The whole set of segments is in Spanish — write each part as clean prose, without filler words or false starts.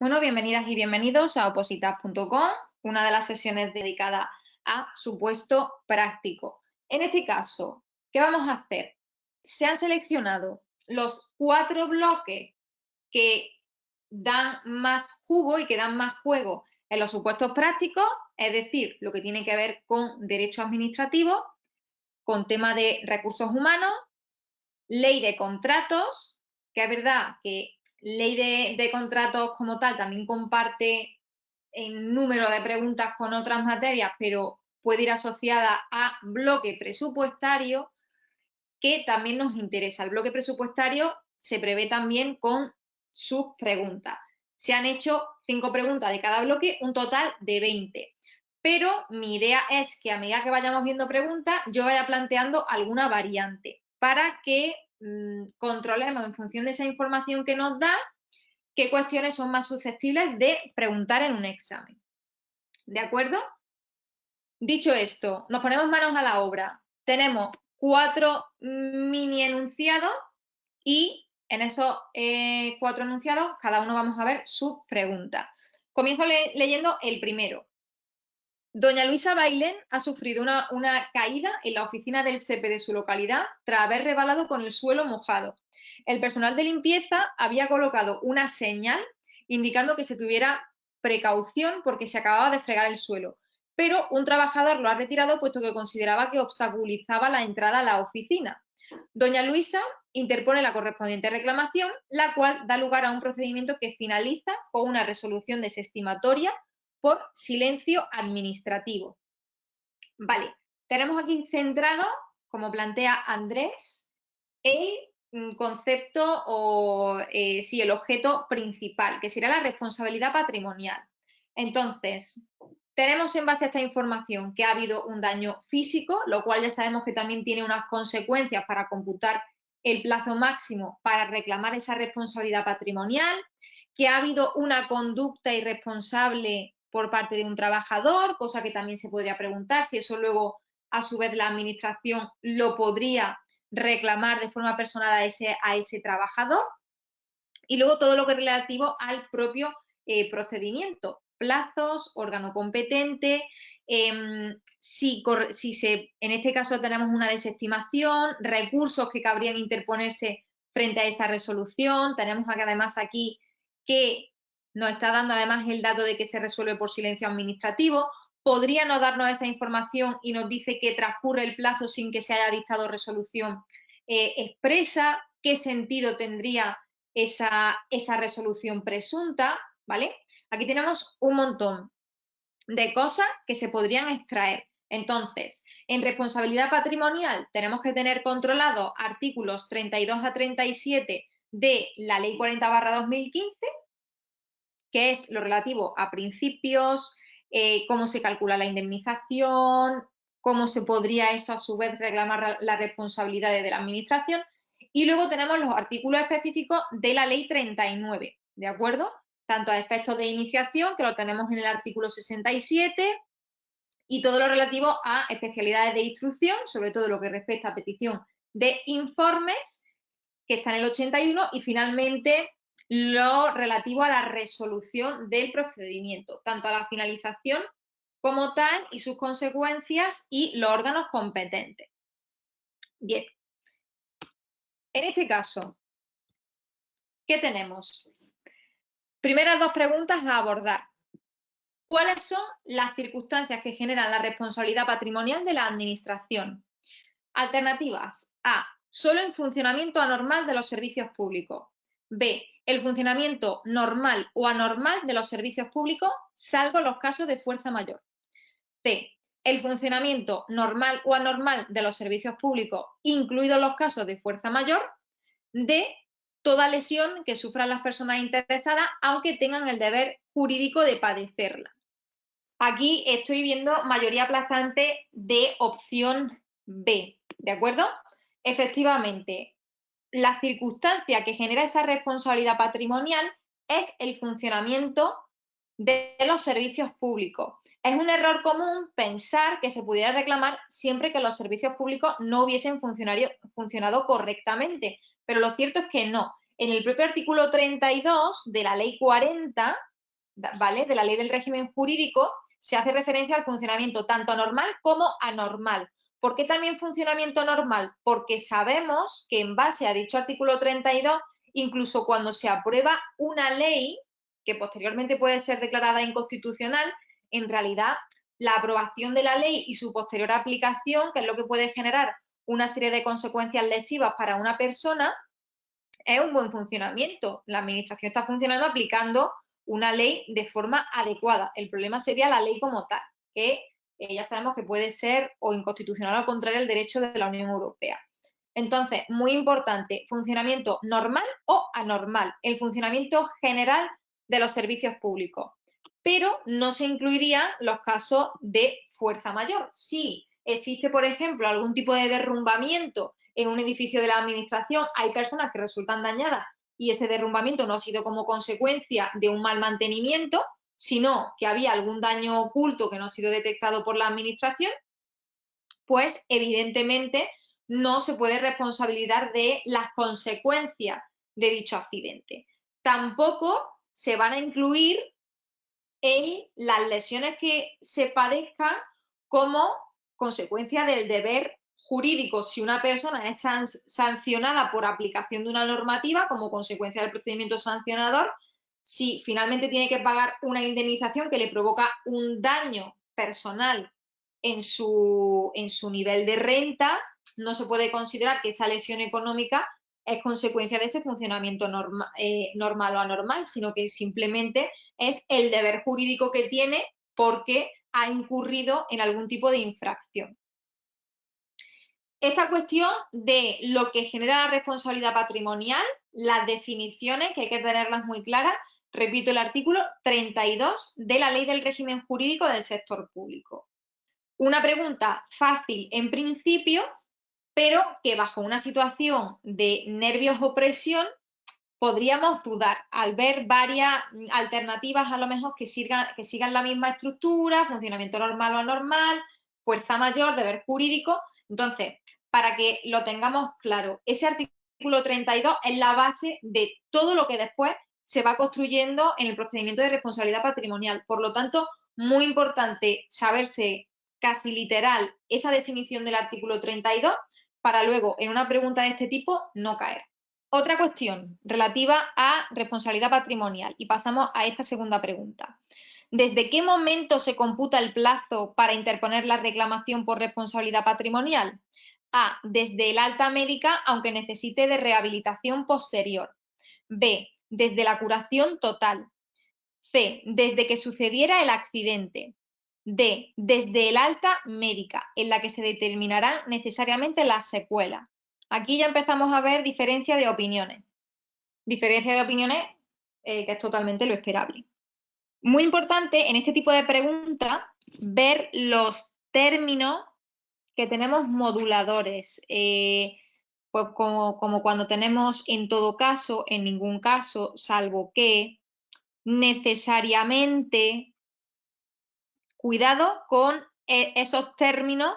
Bueno, bienvenidas y bienvenidos a opositas.com, una de las sesiones dedicada a supuesto práctico. En este caso, ¿qué vamos a hacer? Se han seleccionado los 4 bloques que dan más jugo y que dan más juego en los supuestos prácticos, es decir, lo que tiene que ver con derecho administrativo, con tema de recursos humanos, ley de contratos, que es verdad que ley de contratos como tal también comparte en número de preguntas con otras materias, pero puede ir asociada a bloque presupuestario, que también nos interesa. El bloque presupuestario se prevé también con sus preguntas. Se han hecho 5 preguntas de cada bloque, un total de 20. Pero mi idea es que a medida que vayamos viendo preguntas, yo vaya planteando alguna variante para que controlemos en función de esa información que nos da qué cuestiones son más susceptibles de preguntar en un examen. ¿De acuerdo? Dicho esto, nos ponemos manos a la obra. Tenemos 4 mini enunciados y en esos 4 enunciados cada uno vamos a ver sus preguntas. Comienzo leyendo el primero. Doña Luisa Bailén ha sufrido una caída en la oficina del SEPE de su localidad tras haber resbalado con el suelo mojado. El personal de limpieza había colocado una señal indicando que se tuviera precaución porque se acababa de fregar el suelo, pero un trabajador lo ha retirado puesto que consideraba que obstaculizaba la entrada a la oficina. Doña Luisa interpone la correspondiente reclamación, la cual da lugar a un procedimiento que finaliza con una resolución desestimatoria por silencio administrativo. Vale, tenemos aquí centrado, como plantea Andrés, el concepto o el objeto principal, que será la responsabilidad patrimonial. Entonces, tenemos en base a esta información que ha habido un daño físico, lo cual ya sabemos que también tiene unas consecuencias para computar el plazo máximo para reclamar esa responsabilidad patrimonial, que ha habido una conducta irresponsable por parte de un trabajador, cosa que también se podría preguntar si eso luego, a su vez, la administración lo podría reclamar de forma personal a ese trabajador. Y luego todo lo que es relativo al propio procedimiento, plazos, órgano competente, si en este caso tenemos una desestimación, recursos que cabrían interponerse frente a esa resolución. Tenemos además aquí que nos está dando además el dato de que se resuelve por silencio administrativo. Podría no darnos esa información y nos dice que transcurre el plazo sin que se haya dictado resolución expresa, qué sentido tendría esa resolución presunta, ¿vale? Aquí tenemos un montón de cosas que se podrían extraer. Entonces, en responsabilidad patrimonial tenemos que tener controlados artículos 32 a 37 de la Ley 40/2015, que es lo relativo a principios, cómo se calcula la indemnización, cómo se podría esto a su vez reclamar las responsabilidades de la administración. Y luego tenemos los artículos específicos de la Ley 39, ¿de acuerdo? Tanto a efectos de iniciación, que lo tenemos en el artículo 67, y todo lo relativo a especialidades de instrucción, sobre todo lo que respecta a petición de informes, que está en el 81, y finalmente lo relativo a la resolución del procedimiento, tanto a la finalización como tal y sus consecuencias y los órganos competentes. Bien, en este caso, ¿qué tenemos? Primeras 2 preguntas a abordar. ¿Cuáles son las circunstancias que generan la responsabilidad patrimonial de la administración? Alternativas. A. Solo el funcionamiento anormal de los servicios públicos. B. El funcionamiento normal o anormal de los servicios públicos, salvo los casos de fuerza mayor. C. El funcionamiento normal o anormal de los servicios públicos, incluidos los casos de fuerza mayor. D. Toda lesión que sufran las personas interesadas, aunque tengan el deber jurídico de padecerla. Aquí estoy viendo mayoría aplastante de opción B, ¿de acuerdo? Efectivamente, la circunstancia que genera esa responsabilidad patrimonial es el funcionamiento de los servicios públicos. Es un error común pensar que se pudiera reclamar siempre que los servicios públicos no hubiesen funcionado correctamente, pero lo cierto es que no. En el propio artículo 32 de la Ley 40 ¿vale? De la ley del régimen jurídico se hace referencia al funcionamiento tanto normal como anormal. ¿Por qué también funcionamiento normal? Porque sabemos que en base a dicho artículo 32, incluso cuando se aprueba una ley que posteriormente puede ser declarada inconstitucional, en realidad la aprobación de la ley y su posterior aplicación, que es lo que puede generar una serie de consecuencias lesivas para una persona, es un buen funcionamiento. La administración está funcionando aplicando una ley de forma adecuada. El problema sería la ley como tal, que ya sabemos que puede ser o inconstitucional o al contrario el derecho de la Unión Europea. Entonces, muy importante, funcionamiento normal o anormal, el funcionamiento general de los servicios públicos. Pero no se incluirían los casos de fuerza mayor. Si existe, por ejemplo, algún tipo de derrumbamiento en un edificio de la administración, hay personas que resultan dañadas y ese derrumbamiento no ha sido como consecuencia de un mal mantenimiento, sino que había algún daño oculto que no ha sido detectado por la administración, pues evidentemente no se puede responsabilizar de las consecuencias de dicho accidente. Tampoco se van a incluir en las lesiones que se padezcan como consecuencia del deber jurídico. Si una persona es sancionada por aplicación de una normativa como consecuencia del procedimiento sancionador, si finalmente tiene que pagar una indemnización que le provoca un daño personal en su nivel de renta, no se puede considerar que esa lesión económica es consecuencia de ese funcionamiento normal o anormal, sino que simplemente es el deber jurídico que tiene porque ha incurrido en algún tipo de infracción. Esta cuestión de lo que genera la responsabilidad patrimonial, las definiciones, que hay que tenerlas muy claras, repito el artículo 32 de la Ley del Régimen Jurídico del Sector Público. Una pregunta fácil en principio, pero que bajo una situación de nervios o presión podríamos dudar al ver varias alternativas a lo mejor que sigan la misma estructura, funcionamiento normal o anormal, fuerza mayor, deber jurídico. Entonces, para que lo tengamos claro, ese artículo 32 es la base de todo lo que después se va construyendo en el procedimiento de responsabilidad patrimonial. Por lo tanto, muy importante saberse casi literal esa definición del artículo 32 para luego, en una pregunta de este tipo, no caer. Otra cuestión relativa a responsabilidad patrimonial y pasamos a esta segunda pregunta. ¿Desde qué momento se computa el plazo para interponer la reclamación por responsabilidad patrimonial? A. Desde el alta médica, aunque necesite de rehabilitación posterior. B. Desde la curación total. C. Desde que sucediera el accidente. D. Desde el alta médica, en la que se determinarán necesariamente las secuelas. Aquí ya empezamos a ver diferencia de opiniones. Diferencia de opiniones que es totalmente lo esperable. Muy importante en este tipo de preguntas ver los términos que tenemos moduladores. Pues como cuando tenemos en todo caso, en ningún caso, salvo que, necesariamente. Cuidado con esos términos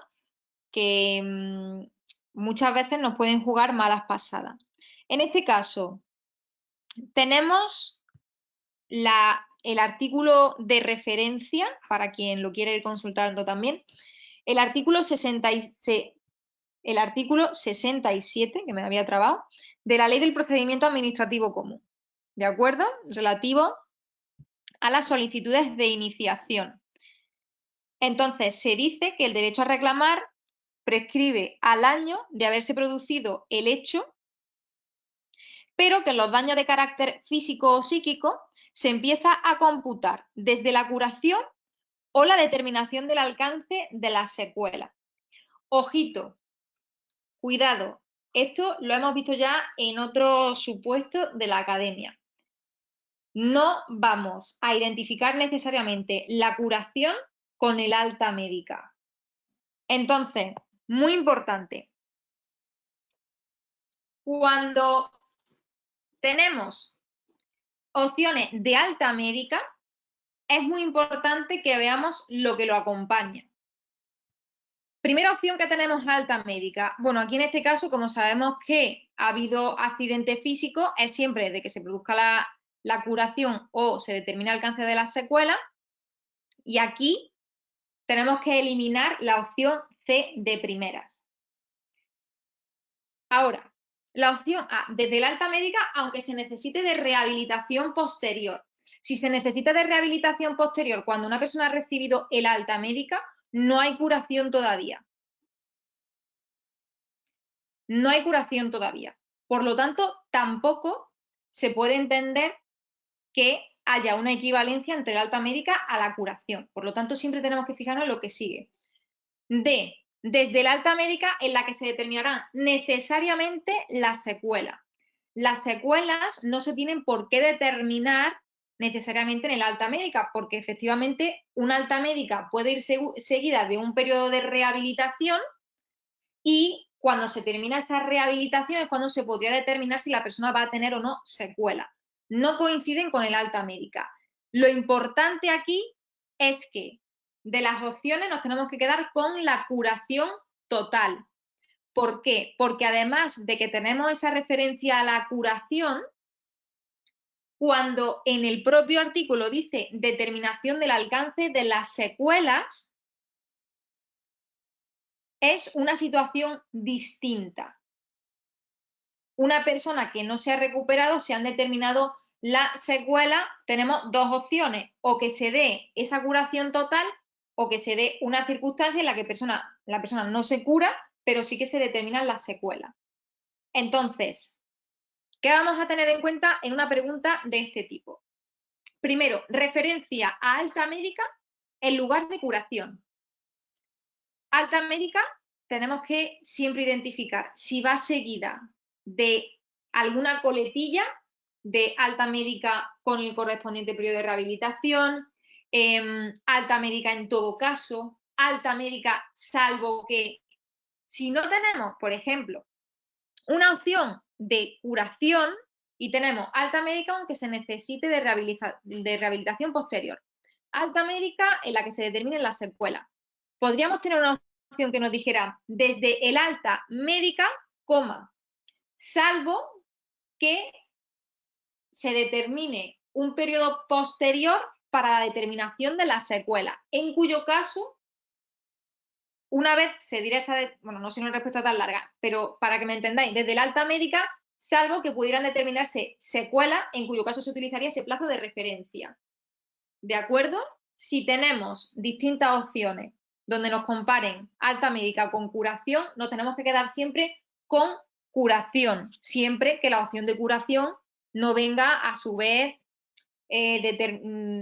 que muchas veces nos pueden jugar malas pasadas. En este caso, tenemos el artículo de referencia, para quien lo quiere ir consultando también, el artículo 67, que me había trabado, de la Ley del Procedimiento Administrativo Común, ¿de acuerdo? Relativo a las solicitudes de iniciación. Entonces, se dice que el derecho a reclamar prescribe al año de haberse producido el hecho, pero que los daños de carácter físico o psíquico se empieza a computar desde la curación o la determinación del alcance de las secuelas. Ojito, cuidado, esto lo hemos visto ya en otros supuestos de la academia. No vamos a identificar necesariamente la curación con el alta médica. Entonces, muy importante, cuando tenemos opciones de alta médica, es muy importante que veamos lo que lo acompaña. Primera opción que tenemos, alta médica. Bueno, aquí en este caso, como sabemos que ha habido accidente físico, es siempre de que se produzca la curación o se determina el alcance de las secuelas. Y aquí tenemos que eliminar la opción C de primeras. Ahora, la opción A, desde el alta médica, aunque se necesite de rehabilitación posterior. Si se necesita de rehabilitación posterior cuando una persona ha recibido el alta médica, no hay curación todavía. No hay curación todavía. Por lo tanto, tampoco se puede entender que haya una equivalencia entre la alta médica a la curación. Por lo tanto, siempre tenemos que fijarnos en lo que sigue. D, desde el alta médica en la que se determinarán necesariamente las secuelas. Las secuelas no se tienen por qué determinar necesariamente en el alta médica, porque efectivamente una alta médica puede ir seguida de un periodo de rehabilitación y cuando se termina esa rehabilitación es cuando se podría determinar si la persona va a tener o no secuela. No coinciden con el alta médica. Lo importante aquí es que de las opciones nos tenemos que quedar con la curación total. ¿Por qué? Porque además de que tenemos esa referencia a la curación, cuando en el propio artículo dice determinación del alcance de las secuelas, es una situación distinta. Una persona que no se ha recuperado, se han determinado la secuela, tenemos dos opciones, o que se dé esa curación total o que se dé una circunstancia en la que la persona no se cura, pero sí que se determinan las secuelas. Entonces, ¿qué vamos a tener en cuenta en una pregunta de este tipo? Primero, referencia a alta médica en lugar de curación. Alta médica tenemos que siempre identificar si va seguida de alguna coletilla de alta médica con el correspondiente periodo de rehabilitación, alta médica en todo caso, alta médica salvo que si no tenemos, por ejemplo, una opción de curación y tenemos alta médica aunque se necesite de rehabilitación posterior, alta médica en la que se determinen las secuelas. Podríamos tener una opción que nos dijera desde el alta médica, salvo que se determine un periodo posterior para la determinación de la secuela, en cuyo caso, una vez se dirá bueno, no sé una respuesta tan larga, pero para que me entendáis, desde el alta médica, salvo que pudieran determinarse secuelas, en cuyo caso se utilizaría ese plazo de referencia. ¿De acuerdo? Si tenemos distintas opciones donde nos comparen alta médica con curación, nos tenemos que quedar siempre con curación, siempre que la opción de curación no venga a su vez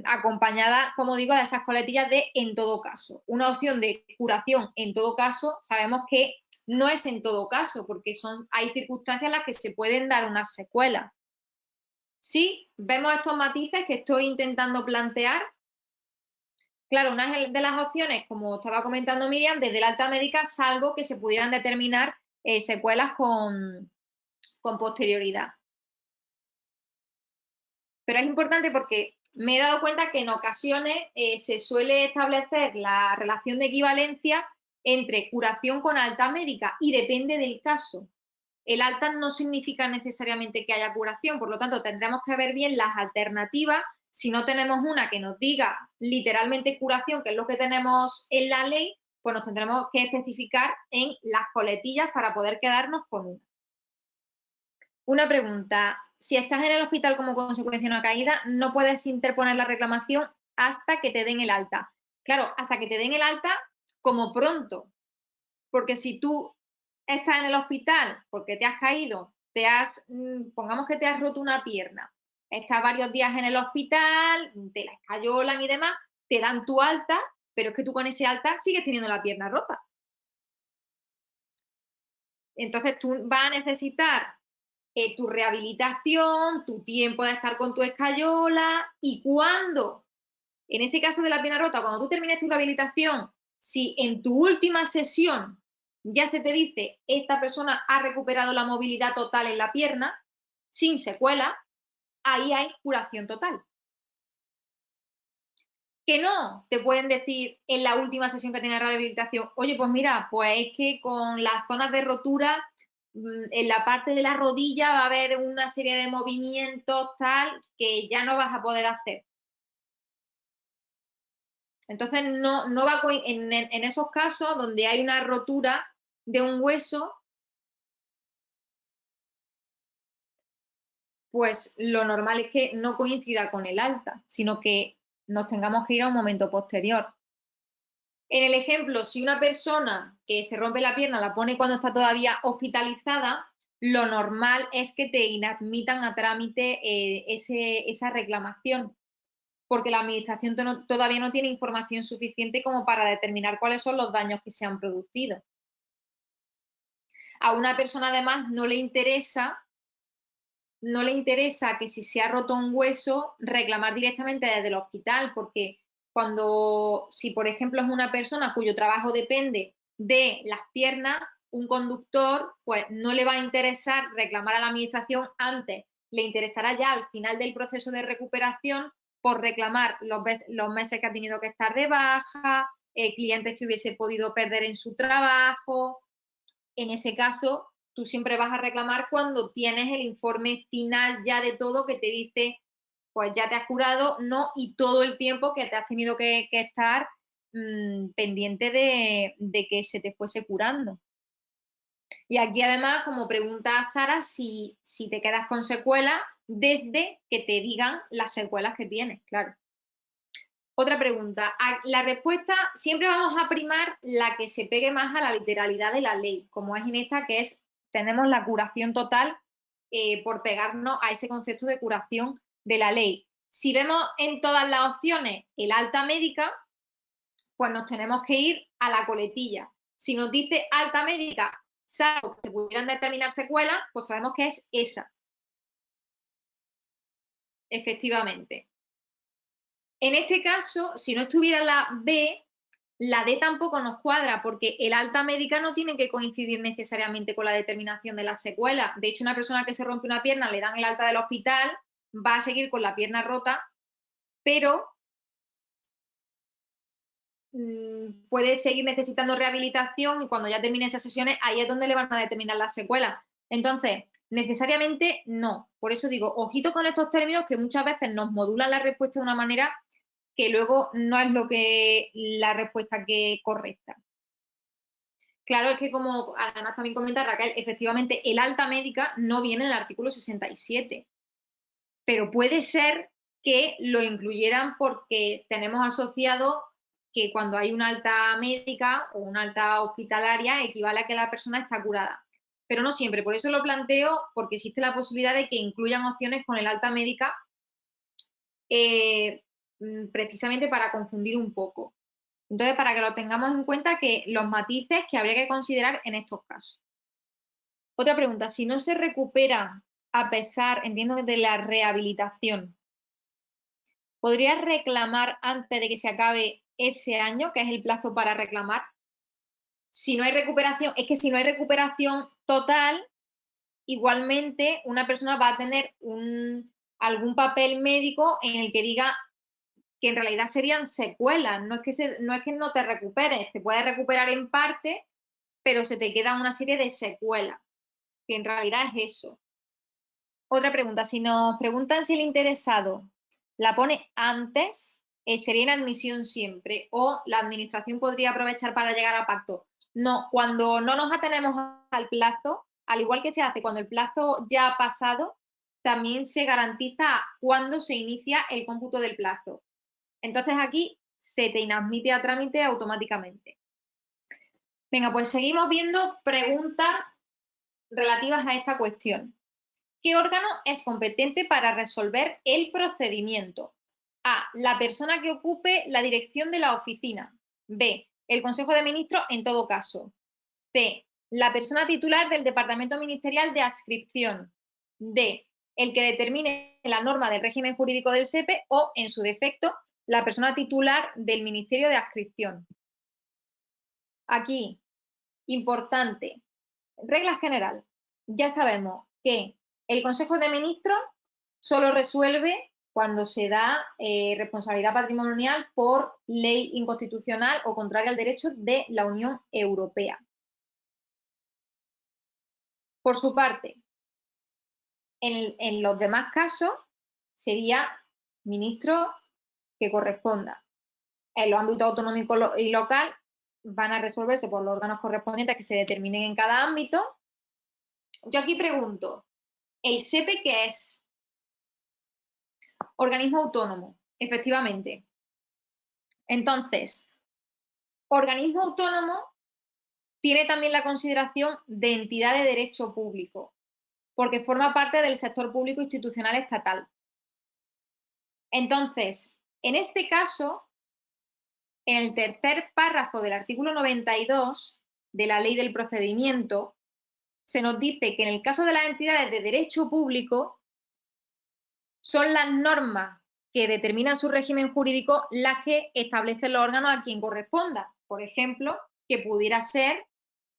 acompañada, como digo, de esas coletillas de en todo caso. Una opción de curación en todo caso, sabemos que no es en todo caso, porque hay circunstancias en las que se pueden dar unas secuelas. Sí, vemos estos matices que estoy intentando plantear. Claro, una de las opciones, como estaba comentando Miriam, desde la alta médica, salvo que se pudieran determinar secuelas con posterioridad. Pero es importante porque me he dado cuenta que en ocasiones se suele establecer la relación de equivalencia entre curación con alta médica y depende del caso. El alta no significa necesariamente que haya curación, por lo tanto tendremos que ver bien las alternativas. Si no tenemos una que nos diga literalmente curación, que es lo que tenemos en la ley, pues nos tendremos que especificar en las coletillas para poder quedarnos con una. Una pregunta. Si estás en el hospital como consecuencia de una caída, no puedes interponer la reclamación hasta que te den el alta. Claro, hasta que te den el alta como pronto. Porque si tú estás en el hospital porque te has caído, pongamos que te has roto una pierna, estás varios días en el hospital, te la escayolan y demás, te dan tu alta, pero es que tú con ese alta sigues teniendo la pierna rota. Entonces tú vas a necesitar tu rehabilitación, tu tiempo de estar con tu escayola y cuando, en ese caso de la pierna rota, cuando tú termines tu rehabilitación, si en tu última sesión ya se te dice esta persona ha recuperado la movilidad total en la pierna, sin secuela, ahí hay curación total. Que no te pueden decir en la última sesión que tienes rehabilitación, oye, pues mira, pues es que con las zonas de rotura en la parte de la rodilla va a haber una serie de movimientos tal que ya no vas a poder hacer. Entonces, no va en esos casos donde hay una rotura de un hueso, pues lo normal es que no coincida con el alta, sino que nos tengamos que ir a un momento posterior. En el ejemplo, si una persona que se rompe la pierna la pone cuando está todavía hospitalizada, lo normal es que te inadmitan a trámite esa reclamación, porque la administración todavía no tiene información suficiente como para determinar cuáles son los daños que se han producido. A una persona además no le interesa que si se ha roto un hueso reclamar directamente desde el hospital, porque si por ejemplo es una persona cuyo trabajo depende de las piernas, un conductor pues no le va a interesar reclamar a la administración antes, le interesará ya al final del proceso de recuperación por reclamar los meses que ha tenido que estar de baja, clientes que hubiese podido perder en su trabajo. En ese caso, tú siempre vas a reclamar cuando tienes el informe final ya de todo que te dice, pues ya te has curado, no, y todo el tiempo que te has tenido que estar pendiente de que se te fuese curando. Y aquí además, como pregunta Sara, si te quedas con secuelas desde que te digan las secuelas que tienes, claro. Otra pregunta. La respuesta, siempre vamos a primar la que se pegue más a la literalidad de la ley, como es en esta, que es, tenemos la curación total por pegarnos a ese concepto de curación de la ley. Si vemos en todas las opciones el alta médica, pues nos tenemos que ir a la coletilla. Si nos dice alta médica, salvo que se pudieran determinar secuelas, pues sabemos que es esa. Efectivamente. En este caso, si no estuviera la B, la D tampoco nos cuadra porque el alta médica no tiene que coincidir necesariamente con la determinación de la secuela. De hecho, una persona que se rompe una pierna, le dan el alta del hospital, va a seguir con la pierna rota, pero puede seguir necesitando rehabilitación y cuando ya termine esas sesiones, ahí es donde le van a determinar la secuela. Entonces, necesariamente no. Por eso digo, ojito con estos términos que muchas veces nos modulan la respuesta de una manera que luego no es la respuesta correcta. Claro, es que como además también comenta Raquel, efectivamente el alta médica no viene en el artículo 67, pero puede ser que lo incluyeran porque tenemos asociado que cuando hay una alta médica o una alta hospitalaria equivale a que la persona está curada. Pero no siempre, por eso lo planteo, porque existe la posibilidad de que incluyan opciones con el alta médica precisamente para confundir un poco. Entonces, para que lo tengamos en cuenta, que los matices que habría que considerar en estos casos. Otra pregunta, si no se recupera a pesar, entiendo, de la rehabilitación, ¿podrías reclamar antes de que se acabe ese año, que es el plazo para reclamar? Si no hay recuperación, es que si no hay recuperación total, igualmente una persona va a tener algún papel médico en el que diga que en realidad serían secuelas, no es que no te recuperes, te puedes recuperar en parte, pero se te queda una serie de secuelas, que en realidad es eso. Otra pregunta, si nos preguntan si el interesado la pone antes, sería inadmisión siempre, o la administración podría aprovechar para llegar a pacto. No, cuando no nos atenemos al plazo, al igual que se hace cuando el plazo ya ha pasado, también se garantiza cuándo se inicia el cómputo del plazo. Entonces aquí se te inadmite a trámite automáticamente. Venga, pues seguimos viendo preguntas relativas a esta cuestión. ¿Qué órgano es competente para resolver el procedimiento? A. La persona que ocupe la dirección de la oficina. B. El Consejo de Ministros en todo caso. C. La persona titular del Departamento Ministerial de Adscripción. D. El que determine la norma del régimen jurídico del SEPE o, en su defecto, la persona titular del Ministerio de Adscripción. Aquí, importante, regla general. Ya sabemos que el Consejo de Ministros solo resuelve cuando se da responsabilidad patrimonial por ley inconstitucional o contraria al derecho de la Unión Europea. Por su parte, en los demás casos sería ministro que corresponda. En los ámbitos autonómico y local van a resolverse por los órganos correspondientes que se determinen en cada ámbito. Yo aquí pregunto, ¿el SEPE qué es? Organismo autónomo, efectivamente. Entonces, organismo autónomo tiene también la consideración de entidad de derecho público, porque forma parte del sector público institucional estatal. Entonces, en este caso, en el tercer párrafo del artículo 92 de la Ley del Procedimiento, se nos dice que en el caso de las entidades de derecho público, son las normas que determinan su régimen jurídico las que establecen los órganos a quien corresponda. Por ejemplo, que pudiera ser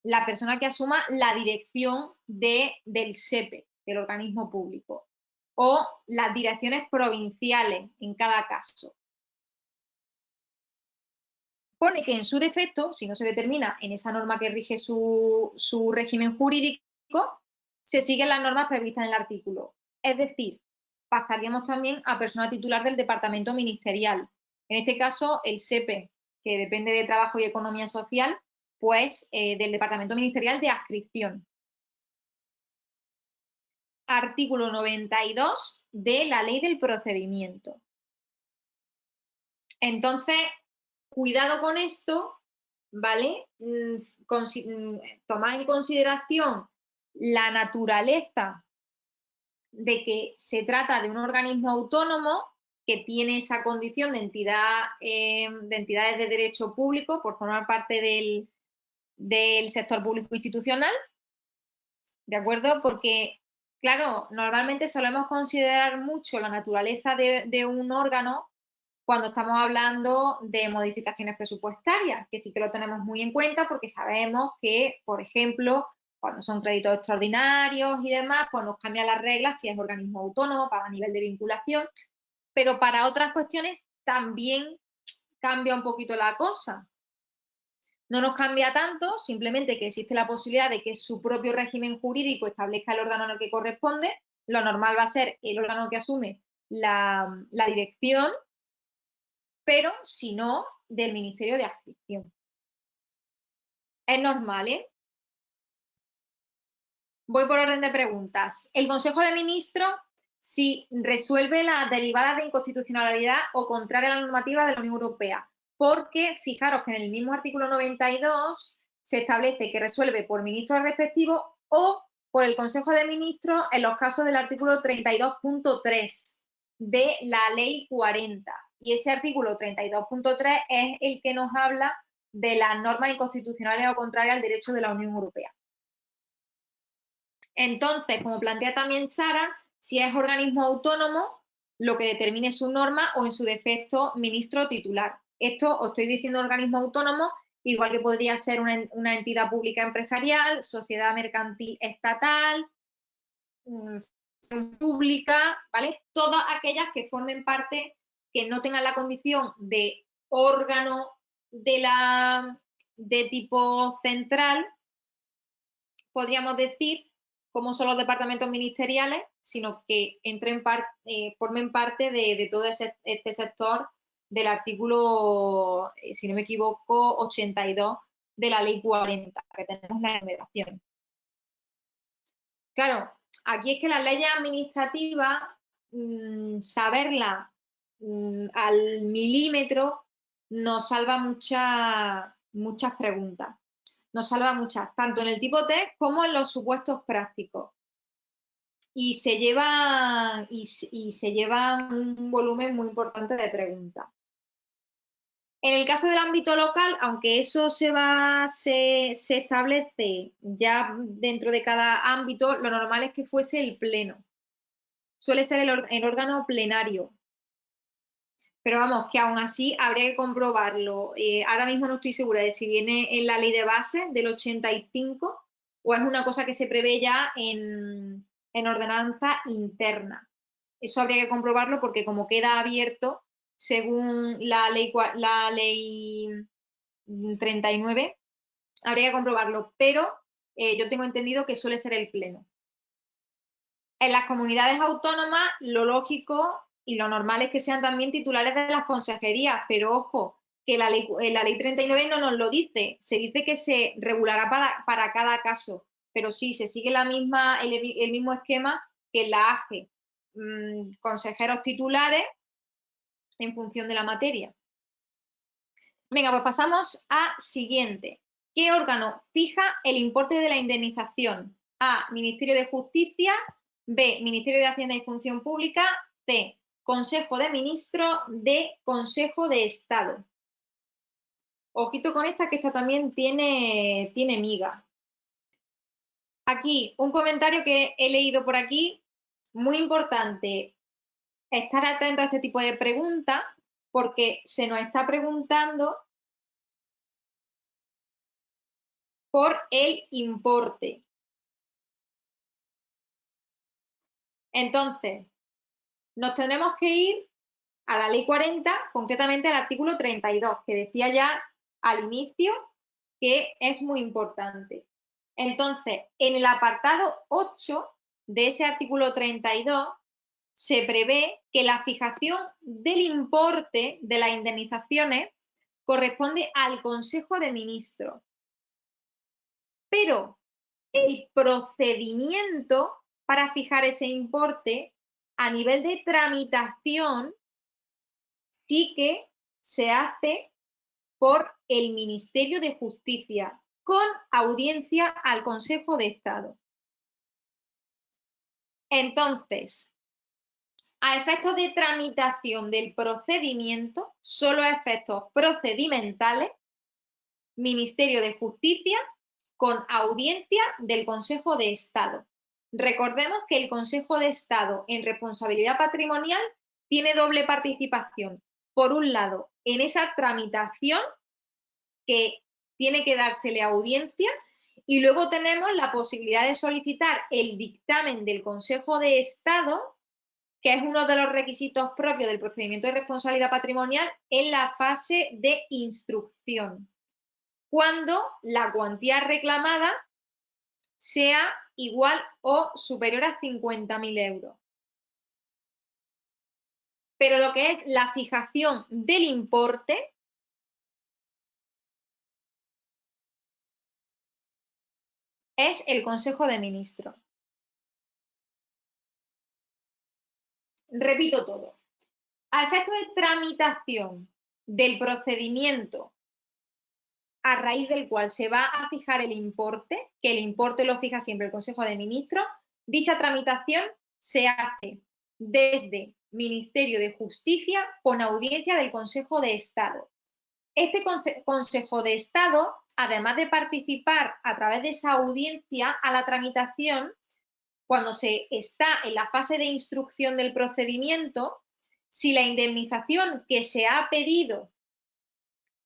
la persona que asuma la dirección del SEPE, del organismo público, o las direcciones provinciales en cada caso. Pone que en su defecto, si no se determina en esa norma que rige su régimen jurídico, se siguen las normas previstas en el artículo. Es decir, pasaríamos también a persona titular del departamento ministerial. En este caso, el SEPE, que depende de Trabajo y Economía Social, pues del departamento ministerial de adscripción. Artículo 92 de la Ley del Procedimiento. Entonces, cuidado con esto, ¿vale? Tomad en consideración la naturaleza de que se trata de un organismo autónomo que tiene esa condición de entidades de derecho público por formar parte del sector público institucional, ¿de acuerdo? Porque, claro, normalmente solemos considerar mucho la naturaleza de un órgano cuando estamos hablando de modificaciones presupuestarias, que sí que lo tenemos muy en cuenta porque sabemos que, por ejemplo, cuando son créditos extraordinarios y demás, pues nos cambian las reglas si es organismo autónomo para nivel de vinculación, pero para otras cuestiones también cambia un poquito la cosa. No nos cambia tanto, simplemente que existe la posibilidad de que su propio régimen jurídico establezca el órgano en el que corresponde. Lo normal va a ser el órgano que asume la dirección, pero si no, del Ministerio de Adscripción. Es normal, ¿eh? Voy por orden de preguntas. El Consejo de Ministros, si resuelve las derivadas de inconstitucionalidad o contraria a la normativa de la Unión Europea, porque fijaros que en el mismo artículo 92 se establece que resuelve por ministro respectivo o por el Consejo de Ministros en los casos del artículo 32.3 de la Ley 40. Y ese artículo 32.3 es el que nos habla de las normas inconstitucionales o contrarias al derecho de la Unión Europea. Entonces, como plantea también Sara, si es organismo autónomo, lo que determine su norma o en su defecto ministro titular. Esto os estoy diciendo organismo autónomo, igual que podría ser una entidad pública empresarial, sociedad mercantil estatal, pública, ¿vale? Todas aquellas que formen parte, que no tengan la condición de órgano de tipo central, podríamos decir, como son los departamentos ministeriales, sino que formen parte de todo este sector del artículo, si no me equivoco, 82 de la Ley 40, que tenemos la enumeración. Claro, aquí es que las leyes administrativas, saberlas al milímetro, nos salva muchas preguntas. Nos salva muchas, tanto en el tipo test como en los supuestos prácticos. Y se lleva un volumen muy importante de preguntas. En el caso del ámbito local, aunque eso se establece ya dentro de cada ámbito, lo normal es que fuese el pleno. Suele ser el órgano plenario. Pero vamos, que aún así habría que comprobarlo. Ahora mismo no estoy segura de si viene en la ley de base del 85 o es una cosa que se prevé ya en ordenanza interna. Eso habría que comprobarlo porque como queda abierto, según la ley 39, habría que comprobarlo. Pero yo tengo entendido que suele ser el Pleno. En las comunidades autónomas, lo lógico y lo normal es que sean también titulares de las consejerías, pero ojo, que la ley 39 no nos lo dice, se dice que se regulará para cada caso, pero sí, se sigue el mismo esquema que en la AGE, consejeros titulares en función de la materia. Venga, pues pasamos a siguiente. ¿Qué órgano fija el importe de la indemnización? A, Ministerio de Justicia, B, Ministerio de Hacienda y Función Pública, C, Consejo de Ministros, D, Consejo de Estado. Ojito con esta, que esta también tiene miga. Aquí, un comentario que he leído por aquí, muy importante, estar atento a este tipo de preguntas, porque se nos está preguntando por el importe. Entonces, nos tendremos que ir a la ley 40, concretamente al artículo 32, que decía ya al inicio que es muy importante. Entonces, en el apartado 8 de ese artículo 32 se prevé que la fijación del importe de las indemnizaciones corresponde al Consejo de Ministros. Pero el procedimiento para fijar ese importe a nivel de tramitación sí que se hace por el Ministerio de Justicia, con audiencia al Consejo de Estado. Entonces, a efectos de tramitación del procedimiento, solo a efectos procedimentales, Ministerio de Justicia con audiencia del Consejo de Estado. Recordemos que el Consejo de Estado en responsabilidad patrimonial tiene doble participación. Por un lado, en esa tramitación que tiene que dársele audiencia, y luego tenemos la posibilidad de solicitar el dictamen del Consejo de Estado, que es uno de los requisitos propios del procedimiento de responsabilidad patrimonial en la fase de instrucción, cuando la cuantía reclamada sea igual o superior a 50.000 euros. Pero lo que es la fijación del importe es el Consejo de Ministros. Repito todo. A efectos de tramitación del procedimiento a raíz del cual se va a fijar el importe, que el importe lo fija siempre el Consejo de Ministros, dicha tramitación se hace desde Ministerio de Justicia con audiencia del Consejo de Estado. Este Consejo de Estado, además de participar a través de esa audiencia a la tramitación, cuando se está en la fase de instrucción del procedimiento, si la indemnización que se ha pedido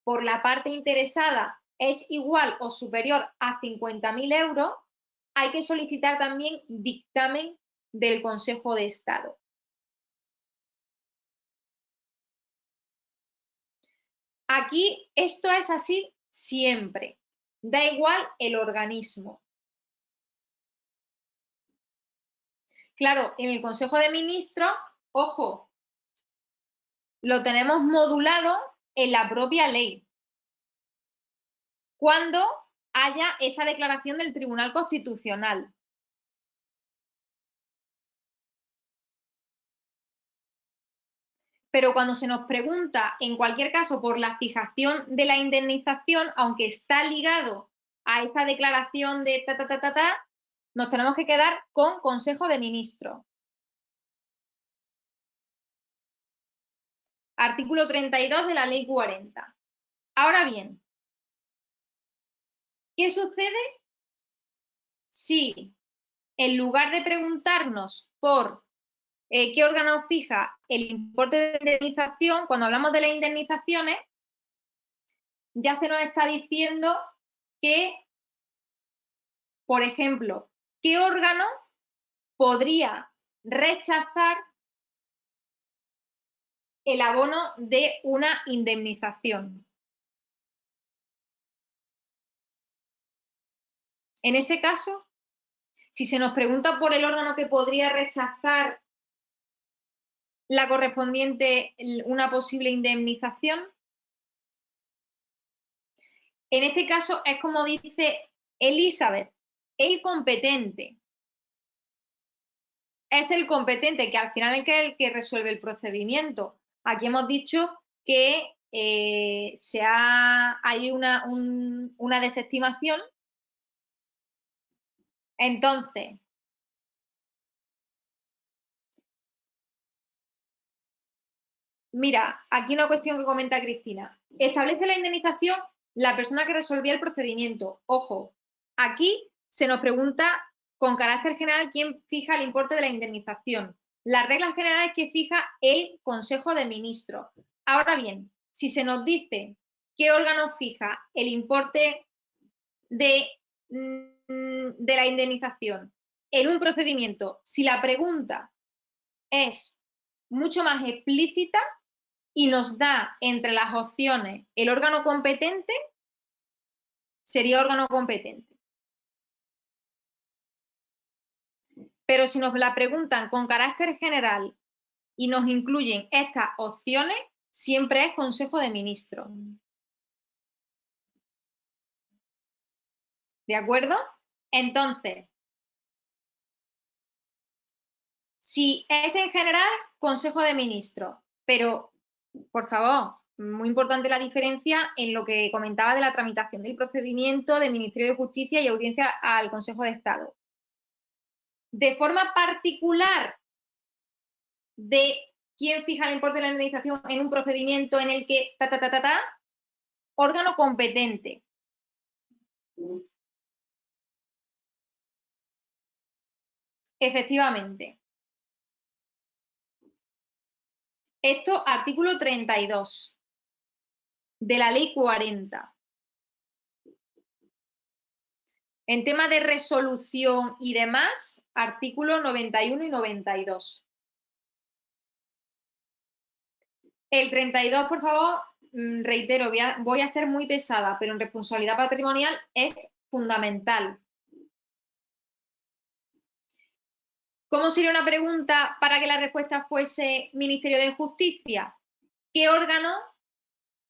por la parte interesada es igual o superior a 50.000 euros, hay que solicitar también dictamen del Consejo de Estado. Aquí esto es así siempre, da igual el organismo. Claro, en el Consejo de Ministros, ojo, lo tenemos modulado en la propia ley, cuando haya esa declaración del Tribunal Constitucional. Pero cuando se nos pregunta, en cualquier caso, por la fijación de la indemnización, aunque está ligado a esa declaración de nos tenemos que quedar con Consejo de Ministros. Artículo 32 de la Ley 40. Ahora bien, ¿qué sucede si en lugar de preguntarnos por qué órgano fija el importe de indemnización, cuando hablamos de las indemnizaciones, ya se nos está diciendo que, por ejemplo, qué órgano podría rechazar el abono de una indemnización? En ese caso, si se nos pregunta por el órgano que podría rechazar la correspondiente, una posible indemnización, en este caso es como dice Elizabeth, el competente. Es el competente, que al final es el que resuelve el procedimiento. Aquí hemos dicho que hay una desestimación. Entonces, mira, aquí una cuestión que comenta Cristina. Establece la indemnización la persona que resolvía el procedimiento. Ojo, aquí se nos pregunta con carácter general quién fija el importe de la indemnización. Las reglas generales que fija el Consejo de Ministros. Ahora bien, si se nos dice qué órgano fija el importe de la indemnización en un procedimiento, si la pregunta es mucho más explícita y nos da entre las opciones el órgano competente, sería órgano competente. Pero si nos la preguntan con carácter general y nos incluyen estas opciones, siempre es Consejo de Ministros. ¿De acuerdo? Entonces, si es en general, Consejo de Ministros, pero, por favor, muy importante la diferencia en lo que comentaba de la tramitación del procedimiento del Ministerio de Justicia y audiencia al Consejo de Estado. De forma particular de quién fija el importe de la indemnización en un procedimiento en el que órgano competente. Efectivamente. Esto, artículo 32 de la ley 40. En tema de resolución y demás, artículos 91 y 92. El 32, por favor, reitero, voy a ser muy pesada, pero en responsabilidad patrimonial es fundamental. ¿Cómo sería una pregunta para que la respuesta fuese Ministerio de Justicia? ¿Qué órgano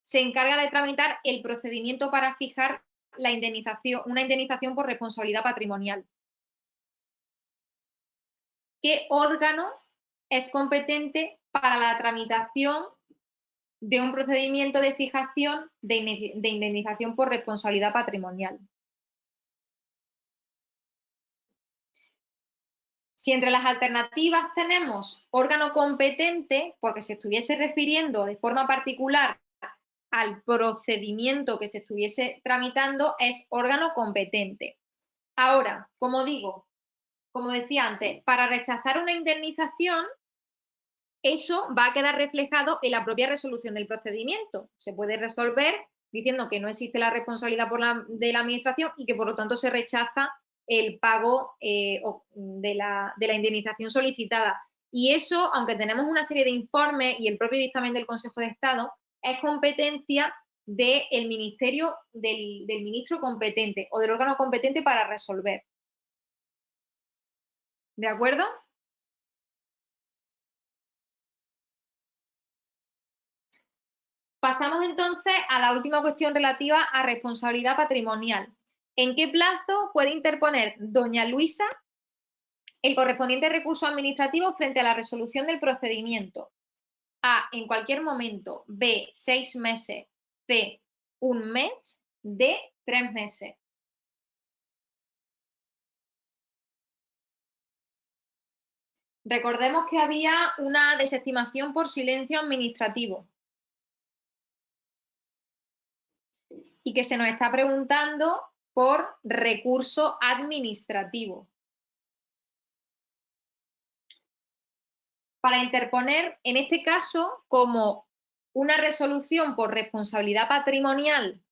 se encarga de tramitar el procedimiento para fijar la indemnización, una indemnización por responsabilidad patrimonial? ¿Qué órgano es competente para la tramitación de un procedimiento de fijación de indemnización por responsabilidad patrimonial? Si entre las alternativas tenemos órgano competente, porque se estuviese refiriendo de forma particular al procedimiento que se estuviese tramitando, es órgano competente. Ahora, como decía antes, para rechazar una indemnización, eso va a quedar reflejado en la propia resolución del procedimiento. Se puede resolver diciendo que no existe la responsabilidad de la administración y que por lo tanto se rechaza el pago de la indemnización solicitada. Y eso, aunque tenemos una serie de informes y el propio dictamen del Consejo de Estado, es competencia del ministerio, del ministro competente o del órgano competente para resolver. ¿De acuerdo? Pasamos entonces a la última cuestión relativa a responsabilidad patrimonial. ¿En qué plazo puede interponer doña Luisa el correspondiente recurso administrativo frente a la resolución del procedimiento? A, en cualquier momento. B, 6 meses. C, 1 mes. D, 3 meses. Recordemos que había una desestimación por silencio administrativo y que se nos está preguntando por recurso administrativo. Para interponer, en este caso, como una resolución por responsabilidad patrimonial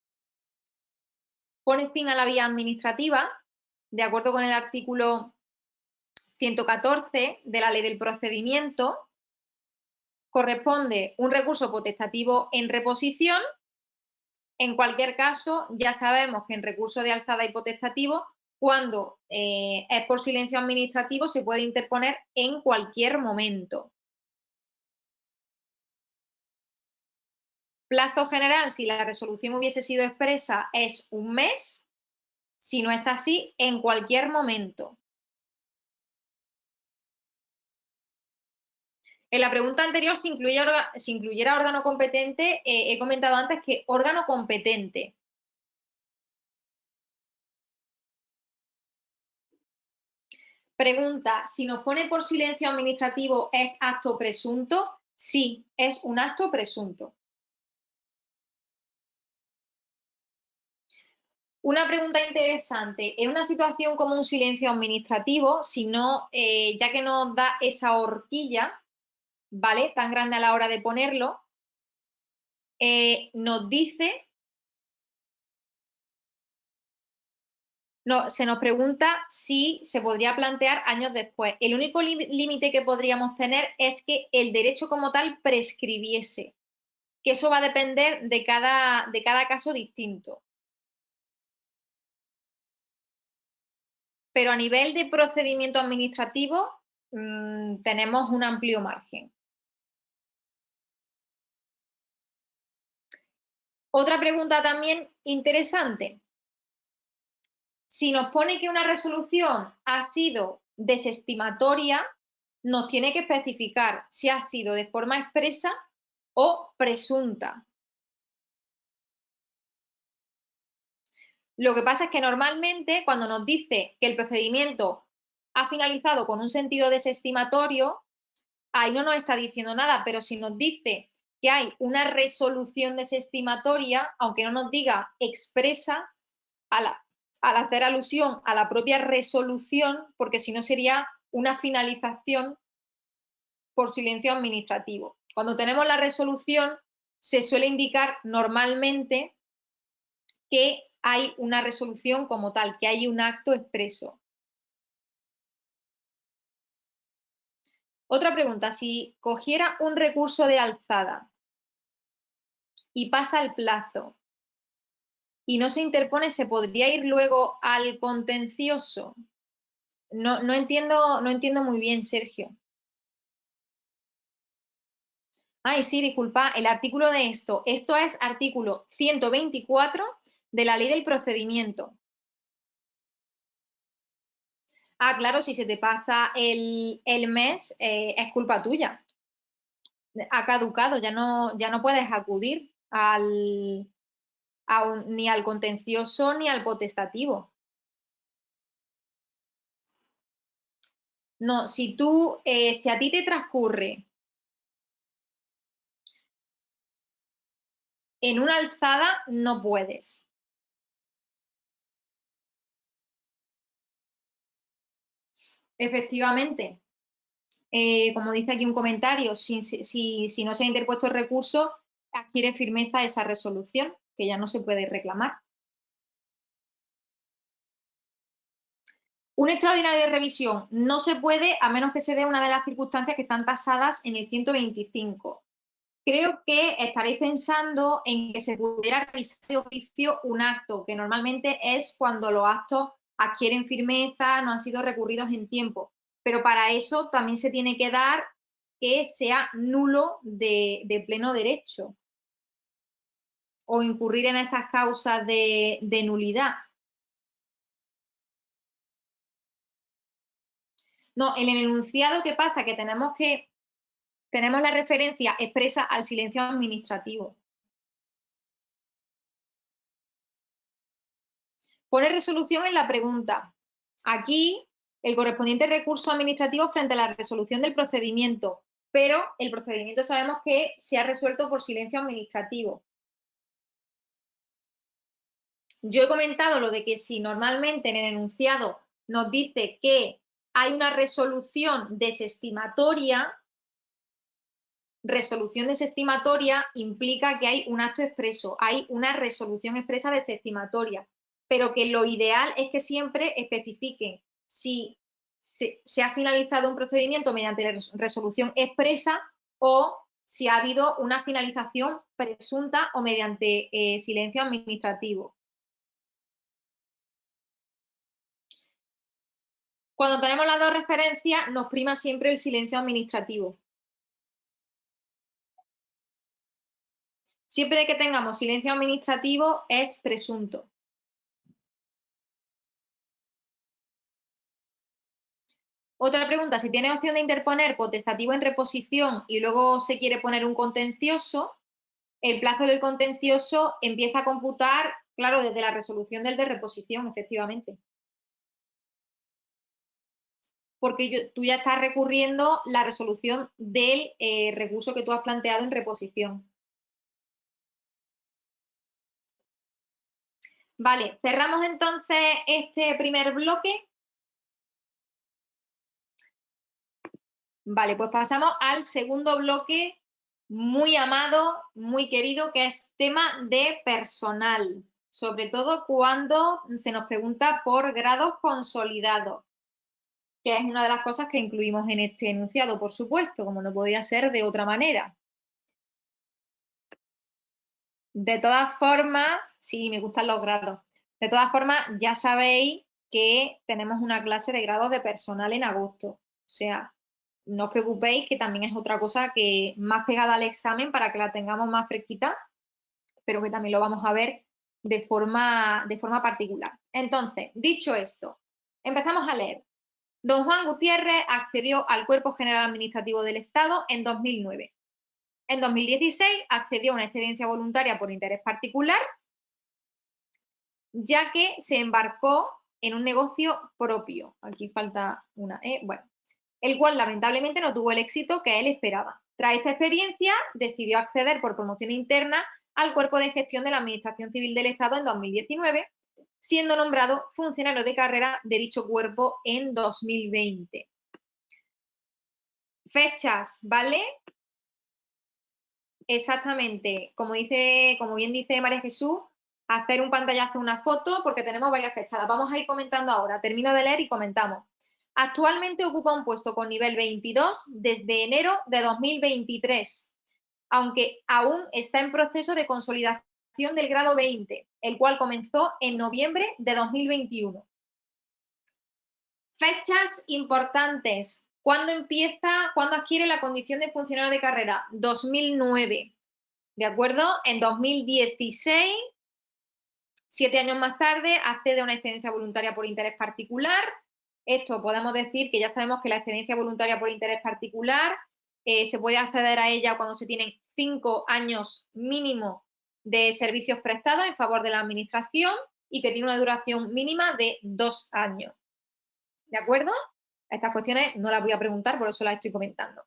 pone fin a la vía administrativa, de acuerdo con el artículo 114 de la Ley del Procedimiento, corresponde un recurso potestativo en reposición. En cualquier caso, ya sabemos que en recurso de alzada y potestativo Cuando es por silencio administrativo, se puede interponer en cualquier momento. Plazo general, si la resolución hubiese sido expresa, es 1 mes. Si no es así, en cualquier momento. En la pregunta anterior, si incluyera órgano competente, he comentado antes que órgano competente. Pregunta, si nos pone por silencio administrativo, ¿es acto presunto? Sí, es un acto presunto. Una pregunta interesante, en una situación como un silencio administrativo, si no, ya que nos da esa horquilla, ¿vale? Tan grande a la hora de ponerlo, nos dice, se nos pregunta si se podría plantear años después. El único límite que podríamos tener es que el derecho como tal prescribiese, que eso va a depender de cada caso distinto. Pero a nivel de procedimiento administrativo tenemos un amplio margen. Otra pregunta también interesante. Si nos pone que una resolución ha sido desestimatoria, nos tiene que especificar si ha sido de forma expresa o presunta. Lo que pasa es que normalmente cuando nos dice que el procedimiento ha finalizado con un sentido desestimatorio, ahí no nos está diciendo nada, pero si nos dice que hay una resolución desestimatoria, aunque no nos diga expresa, al hacer alusión a la propia resolución, porque si no sería una finalización por silencio administrativo. Cuando tenemos la resolución, se suele indicar normalmente que hay una resolución como tal, que hay un acto expreso. Otra pregunta, si cogiera un recurso de alzada y pasa el plazo y no se interpone, ¿se podría ir luego al contencioso? No entiendo muy bien, Sergio. Ay, sí, disculpa, el artículo de esto es artículo 124 de la Ley del Procedimiento. Ah, claro, si se te pasa el mes, es culpa tuya. Ha caducado, ya no puedes acudir ni al contencioso ni al potestativo. No, si a ti te transcurre en una alzada, no puedes. Efectivamente, como dice aquí un comentario, si no se ha interpuesto el recurso, adquiere firmeza esa resolución, que ya no se puede reclamar. Un extraordinario de revisión no se puede a menos que se dé una de las circunstancias que están tasadas en el 125. Creo que estaréis pensando en que se pudiera revisar de oficio un acto, que normalmente es cuando los actos adquieren firmeza, no han sido recurridos en tiempo. Pero para eso también se tiene que dar que sea nulo de pleno derecho o incurrir en esas causas de nulidad. No, en el enunciado, ¿qué pasa? Que tenemos la referencia expresa al silencio administrativo. Pone resolución en la pregunta. Aquí, el correspondiente recurso administrativo frente a la resolución del procedimiento, pero el procedimiento sabemos que se ha resuelto por silencio administrativo. Yo he comentado lo de que si normalmente en el enunciado nos dice que hay una resolución desestimatoria implica que hay un acto expreso, hay una resolución expresa desestimatoria, pero que lo ideal es que siempre especifiquen si se ha finalizado un procedimiento mediante resolución expresa o si ha habido una finalización presunta o mediante silencio administrativo. Cuando tenemos las dos referencias, nos prima siempre el silencio administrativo. Siempre que tengamos silencio administrativo es presunto. Otra pregunta, si tiene opción de interponer potestativo en reposición y luego se quiere poner un contencioso, el plazo del contencioso empieza a computar, claro, desde la resolución del de reposición, efectivamente. Porque tú ya estás recurriendo la resolución del recurso que tú has planteado en reposición. Vale, cerramos entonces este primer bloque. Vale, pues pasamos al segundo bloque, muy amado, muy querido, que es tema de personal, sobre todo cuando se nos pregunta por grados consolidados, que es una de las cosas que incluimos en este enunciado, por supuesto, como no podía ser de otra manera. De todas formas, sí, me gustan los grados. De todas formas, ya sabéis que tenemos una clase de grados de personal en agosto. O sea, no os preocupéis, que también es otra cosa que más pegada al examen para que la tengamos más fresquita, pero que también lo vamos a ver de forma particular. Entonces, dicho esto, empezamos a leer. Don Juan Gutiérrez accedió al Cuerpo General Administrativo del Estado en 2009. En 2016 accedió a una excedencia voluntaria por interés particular, ya que se embarcó en un negocio propio. Aquí falta una E, bueno, el cual lamentablemente no tuvo el éxito que él esperaba. Tras esta experiencia, decidió acceder por promoción interna al Cuerpo de Gestión de la Administración Civil del Estado en 2019, siendo nombrado funcionario de carrera de dicho cuerpo en 2020. Fechas, ¿vale? Exactamente, como bien dice María Jesús, hacer un pantallazo, una foto, porque tenemos varias fechas. Las vamos a ir comentando ahora. Termino de leer y comentamos. Actualmente ocupa un puesto con nivel 22 desde enero de 2023, aunque aún está en proceso de consolidación del grado 20, el cual comenzó en noviembre de 2021. Fechas importantes. ¿Cuándo adquiere la condición de funcionario de carrera? 2009. ¿De acuerdo? En 2016, 7 años más tarde, accede a una excedencia voluntaria por interés particular. Esto podemos decir que ya sabemos que la excedencia voluntaria por interés particular se puede acceder a ella cuando se tienen 5 años mínimo de servicios prestados en favor de la administración y que tiene una duración mínima de 2 años. ¿De acuerdo? Estas cuestiones no las voy a preguntar, por eso las estoy comentando.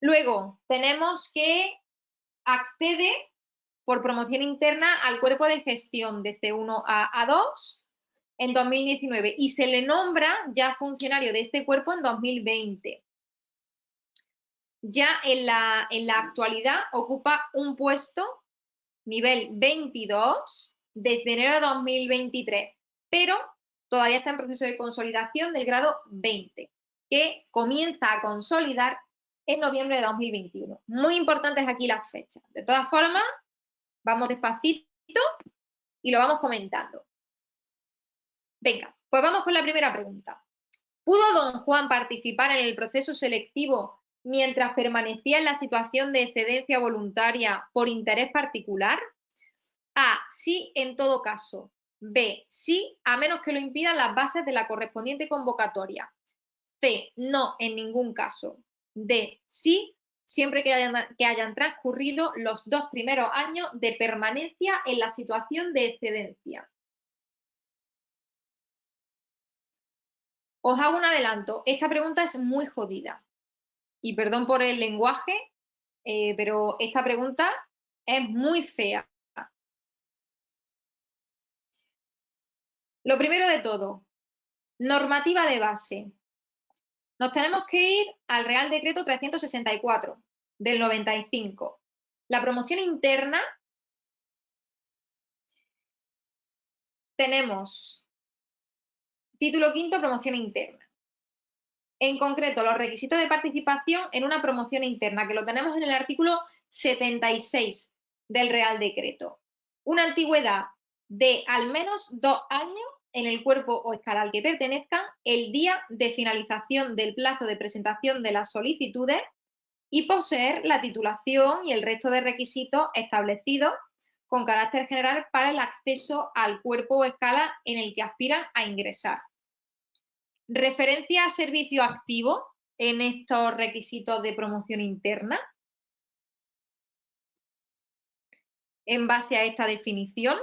Luego, tenemos que accede por promoción interna al cuerpo de gestión de C1 a A2 en 2019 y se le nombra ya funcionario de este cuerpo en 2020. Ya en la actualidad ocupa un puesto nivel 22 desde enero de 2023, pero todavía está en proceso de consolidación del grado 20, que comienza a consolidar en noviembre de 2021. Muy importantes aquí las fechas. De todas formas, vamos despacito y lo vamos comentando. Venga, pues vamos con la primera pregunta. ¿Pudo don Juan participar en el proceso selectivo mientras permanecía en la situación de excedencia voluntaria por interés particular? A, sí en todo caso. B, sí a menos que lo impidan las bases de la correspondiente convocatoria. C, no en ningún caso. D, sí siempre que hayan transcurrido los 2 primeros años de permanencia en la situación de excedencia. Os hago un adelanto, esta pregunta es muy jodida. Y perdón por el lenguaje, pero esta pregunta es muy fea. Lo primero de todo, normativa de base. Nos tenemos que ir al Real Decreto 364 del 95. La promoción interna, tenemos título quinto, promoción interna. En concreto, los requisitos de participación en una promoción interna, que lo tenemos en el artículo 76 del Real Decreto. Una antigüedad de al menos 2 años en el cuerpo o escala al que pertenezcan el día de finalización del plazo de presentación de las solicitudes y poseer la titulación y el resto de requisitos establecidos con carácter general para el acceso al cuerpo o escala en el que aspiran a ingresar. Referencia a servicio activo en estos requisitos de promoción interna. En base a esta definición,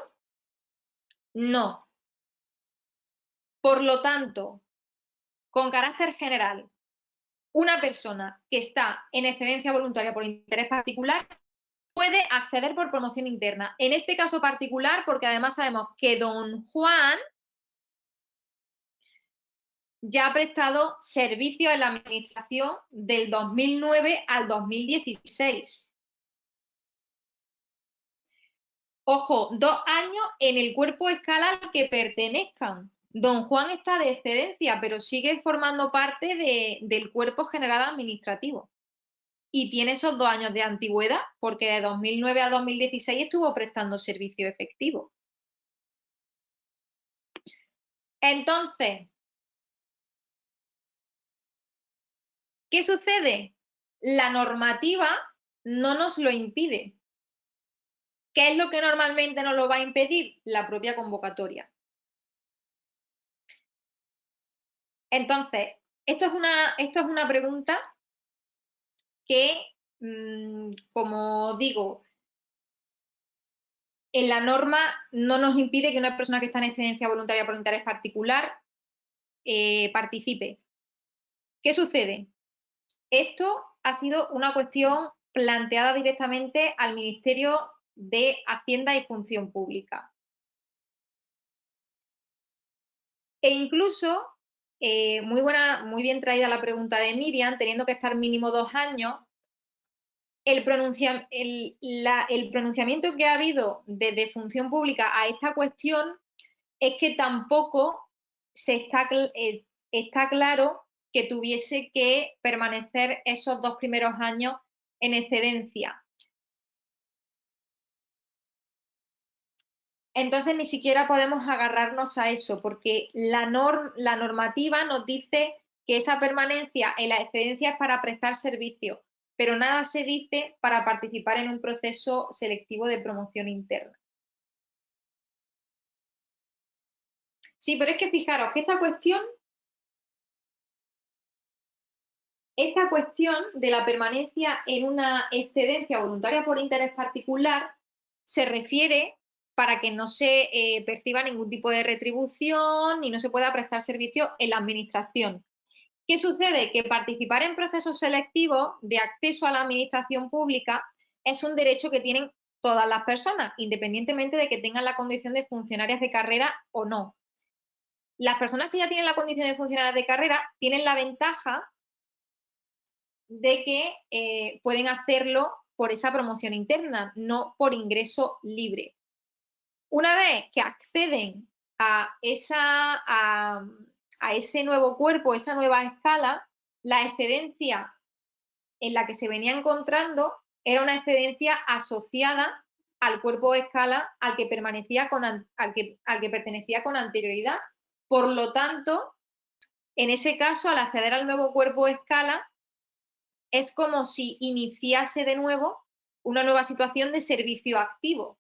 no. Por lo tanto, con carácter general, una persona que está en excedencia voluntaria por interés particular puede acceder por promoción interna. En este caso particular, porque además sabemos que don Juan ya ha prestado servicio en la administración del 2009 al 2016. Ojo, 2 años en el cuerpo escala al que pertenezcan. Don Juan está de excedencia, pero sigue formando parte del cuerpo general administrativo. Y tiene esos 2 años de antigüedad, porque de 2009 a 2016 estuvo prestando servicio efectivo. Entonces, ¿qué sucede? La normativa no nos lo impide. ¿Qué es lo que normalmente nos lo va a impedir? La propia convocatoria. Entonces, esto es una pregunta que, como digo, en la norma no nos impide que una persona que está en excedencia voluntaria por interés particular participe. ¿Qué sucede? Esto ha sido una cuestión planteada directamente al Ministerio de Hacienda y Función Pública. E incluso, muy bien traída la pregunta de Miriam, teniendo que estar mínimo 2 años, el pronunciamiento que ha habido desde Función Pública a esta cuestión es que tampoco está claro que tuviese que permanecer esos 2 primeros años en excedencia. Entonces ni siquiera podemos agarrarnos a eso, porque la normativa nos dice que esa permanencia en la excedencia es para prestar servicio, pero nada se dice para participar en un proceso selectivo de promoción interna. Sí, pero es que fijaros que esta cuestión de la permanencia en una excedencia voluntaria por interés particular se refiere para que no se perciba ningún tipo de retribución ni no se pueda prestar servicio en la administración. ¿Qué sucede? Que participar en procesos selectivos de acceso a la administración pública es un derecho que tienen todas las personas, independientemente de que tengan la condición de funcionarias de carrera o no. Las personas que ya tienen la condición de funcionarias de carrera tienen la ventaja de que pueden hacerlo por esa promoción interna, no por ingreso libre. Una vez que acceden a ese nuevo cuerpo, esa nueva escala, la excedencia en la que se venía encontrando era una excedencia asociada al cuerpo o escala al que pertenecía con anterioridad. Por lo tanto, en ese caso, al acceder al nuevo cuerpo o escala, es como si iniciase de nuevo una nueva situación de servicio activo.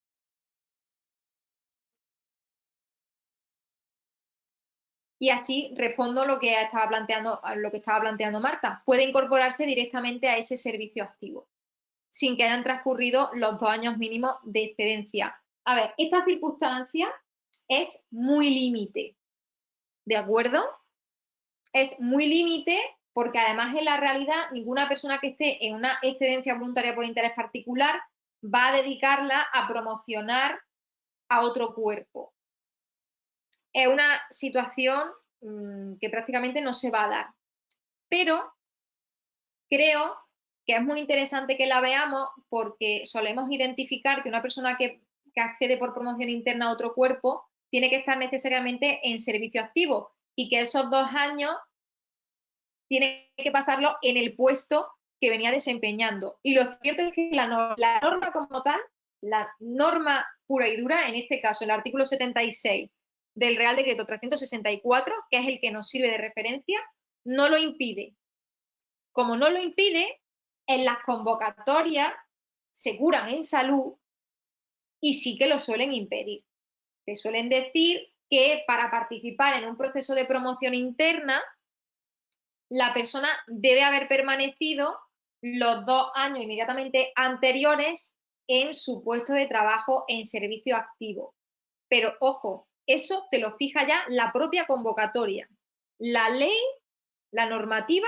Y así respondo lo que estaba planteando Marta. Puede incorporarse directamente a ese servicio activo, sin que hayan transcurrido los 2 años mínimos de excedencia. A ver, esta circunstancia es muy límite, ¿de acuerdo? Es muy límite porque además en la realidad ninguna persona que esté en una excedencia voluntaria por interés particular va a dedicarla a promocionar a otro cuerpo. Es una situación que prácticamente no se va a dar. Pero creo que es muy interesante que la veamos porque solemos identificar que una persona que accede por promoción interna a otro cuerpo tiene que estar necesariamente en servicio activo y que esos 2 años tiene que pasarlo en el puesto que venía desempeñando. Y lo cierto es que la norma como tal, la norma pura y dura, en este caso el artículo 76 del Real Decreto 364, que es el que nos sirve de referencia, no lo impide. Como no lo impide, en las convocatorias se curan en salud y sí que lo suelen impedir. Te suelen decir que para participar en un proceso de promoción interna, la persona debe haber permanecido los 2 años inmediatamente anteriores en su puesto de trabajo en servicio activo. Pero ojo, eso te lo fija ya la propia convocatoria. La ley, la normativa,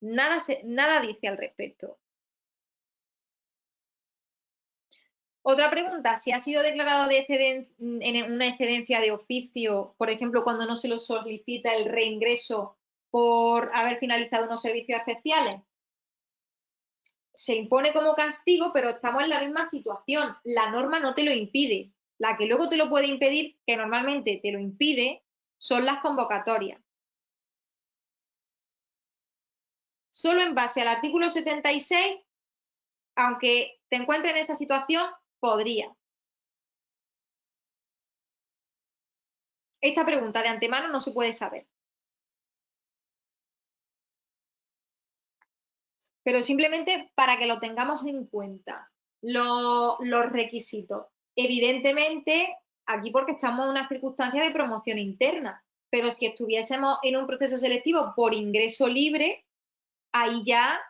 nada dice al respecto. Otra pregunta, si ha sido declarado en una excedencia de oficio, por ejemplo, cuando no se lo solicita el reingreso por haber finalizado unos servicios especiales, se impone como castigo, pero estamos en la misma situación. La norma no te lo impide. La que luego te lo puede impedir, que normalmente te lo impide, son las convocatorias. Solo en base al artículo 76, aunque te encuentres en esa situación, podría. Esta pregunta de antemano no se puede saber. Pero simplemente para que lo tengamos en cuenta. Los requisitos. Evidentemente, aquí porque estamos en una circunstancia de promoción interna, pero si estuviésemos en un proceso selectivo por ingreso libre, ahí ya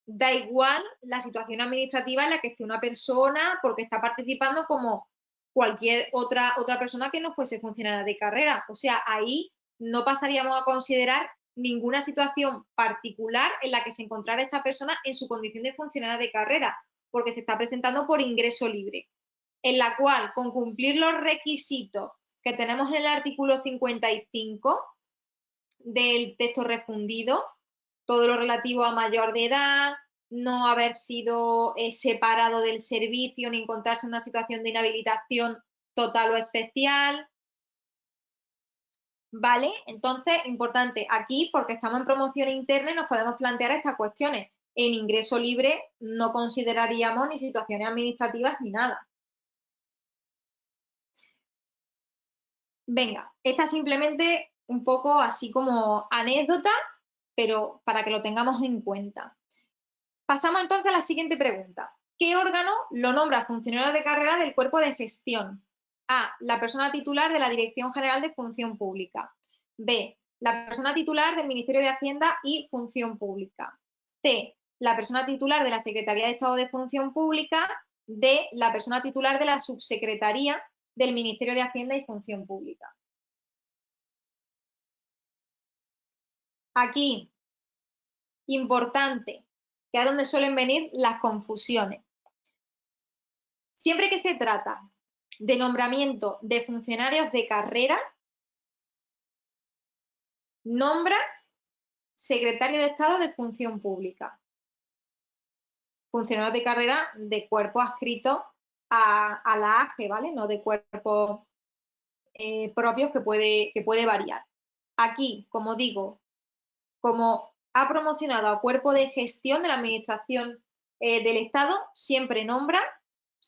da igual la situación administrativa en la que esté una persona porque está participando como cualquier otra persona que no fuese funcionaria de carrera. O sea, ahí no pasaríamos a considerar ninguna situación particular en la que se encontrara esa persona en su condición de funcionaria de carrera, porque se está presentando por ingreso libre, en la cual, con cumplir los requisitos que tenemos en el artículo 55 del texto refundido, todo lo relativo a mayor de edad, no haber sido separado del servicio ni encontrarse en una situación de inhabilitación total o especial. ¿Vale? Entonces, importante aquí, porque estamos en promoción interna y nos podemos plantear estas cuestiones. En ingreso libre no consideraríamos ni situaciones administrativas ni nada. Venga, esta simplemente un poco así como anécdota, pero para que lo tengamos en cuenta. Pasamos entonces a la siguiente pregunta. ¿Qué órgano lo nombra funcionario de carrera del cuerpo de gestión? A. La persona titular de la Dirección General de Función Pública. B. La persona titular del Ministerio de Hacienda y Función Pública. C. La persona titular de la Secretaría de Estado de Función Pública. D. La persona titular de la Subsecretaría del Ministerio de Hacienda y Función Pública. Aquí, importante, que es donde suelen venir las confusiones. Siempre que se trata de nombramiento de funcionarios de carrera, nombra secretario de Estado de Función Pública. Funcionarios de carrera de cuerpo adscrito a la AGE, ¿vale? No de cuerpos propios que puede variar. Aquí, como digo, como ha promocionado a cuerpo de gestión de la Administración del Estado, siempre nombra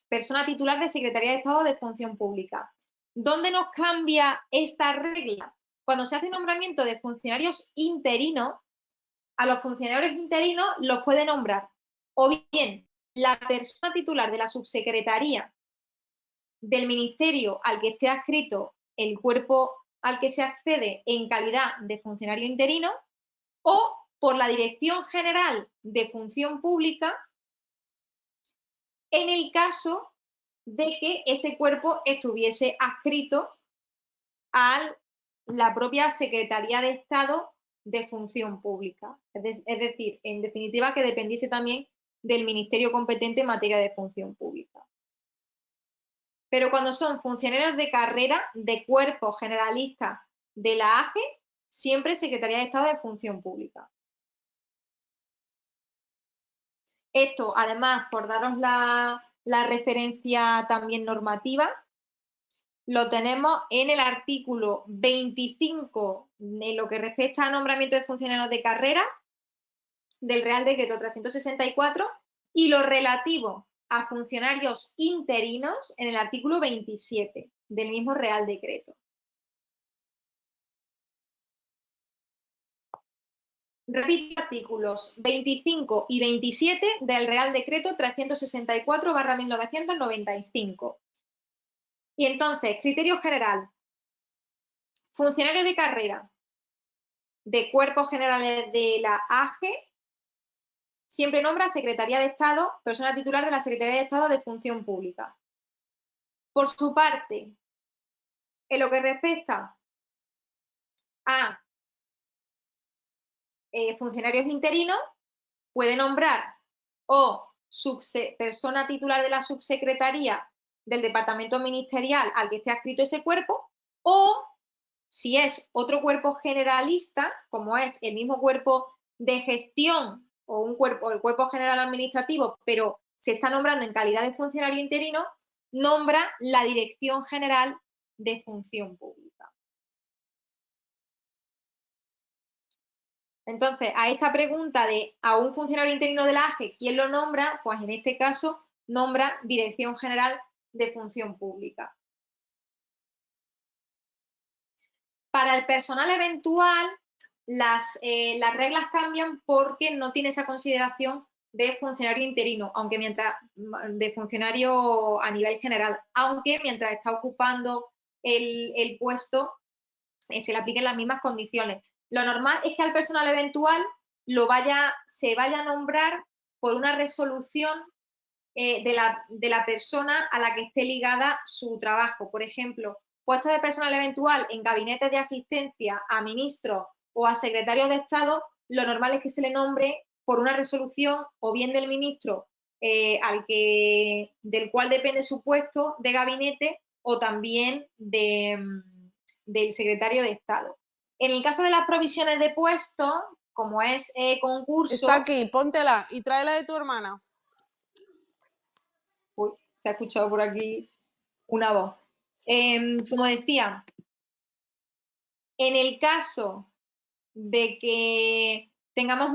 persona titular de Secretaría de Estado de Función Pública. ¿Dónde nos cambia esta regla? Cuando se hace nombramiento de funcionarios interinos, a los funcionarios interinos los puede nombrar o bien la persona titular de la subsecretaría del ministerio al que esté adscrito el cuerpo al que se accede en calidad de funcionario interino, o por la Dirección General de Función Pública en el caso de que ese cuerpo estuviese adscrito a la propia Secretaría de Estado de Función Pública. Es decir, en definitiva, que dependiese también del ministerio competente en materia de función pública. Pero cuando son funcionarios de carrera, de cuerpo generalista de la AGE, siempre Secretaría de Estado de Función Pública. Esto, además, por daros la referencia también normativa, lo tenemos en el artículo 25, en lo que respecta a nombramiento de funcionarios de carrera, del Real Decreto 364, y lo relativo a funcionarios interinos en el artículo 27, del mismo Real Decreto. Repito artículos 25 y 27 del Real Decreto 364/1995. Y entonces, criterio general. Funcionario de carrera de cuerpos generales de la AGE siempre nombra Secretaría de Estado, persona titular de la Secretaría de Estado de Función Pública. Por su parte, en lo que respecta a funcionarios interinos, puede nombrar o persona titular de la subsecretaría del departamento ministerial al que esté adscrito ese cuerpo, o si es otro cuerpo generalista, como es el mismo cuerpo de gestión o el cuerpo general administrativo, pero se está nombrando en calidad de funcionario interino, nombra la Dirección General de Función Pública. Entonces, a esta pregunta de a un funcionario interino de la AGE, ¿quién lo nombra? Pues en este caso nombra Dirección General de Función Pública. Para el personal eventual, las reglas cambian porque no tiene esa consideración de funcionario interino, aunque de funcionario a nivel general, aunque mientras está ocupando el puesto se le apliquen las mismas condiciones. Lo normal es que al personal eventual se vaya a nombrar por una resolución de la persona a la que esté ligada su trabajo. Por ejemplo, puestos de personal eventual en gabinetes de asistencia a ministros o a secretarios de Estado, lo normal es que se le nombre por una resolución o bien del ministro del cual depende su puesto de gabinete o también del secretario de Estado. En el caso de las provisiones de puestos, como es concurso... Está aquí, póntela y tráela de tu hermana. Uy, se ha escuchado por aquí una voz. Como decía, en el caso de que tengamos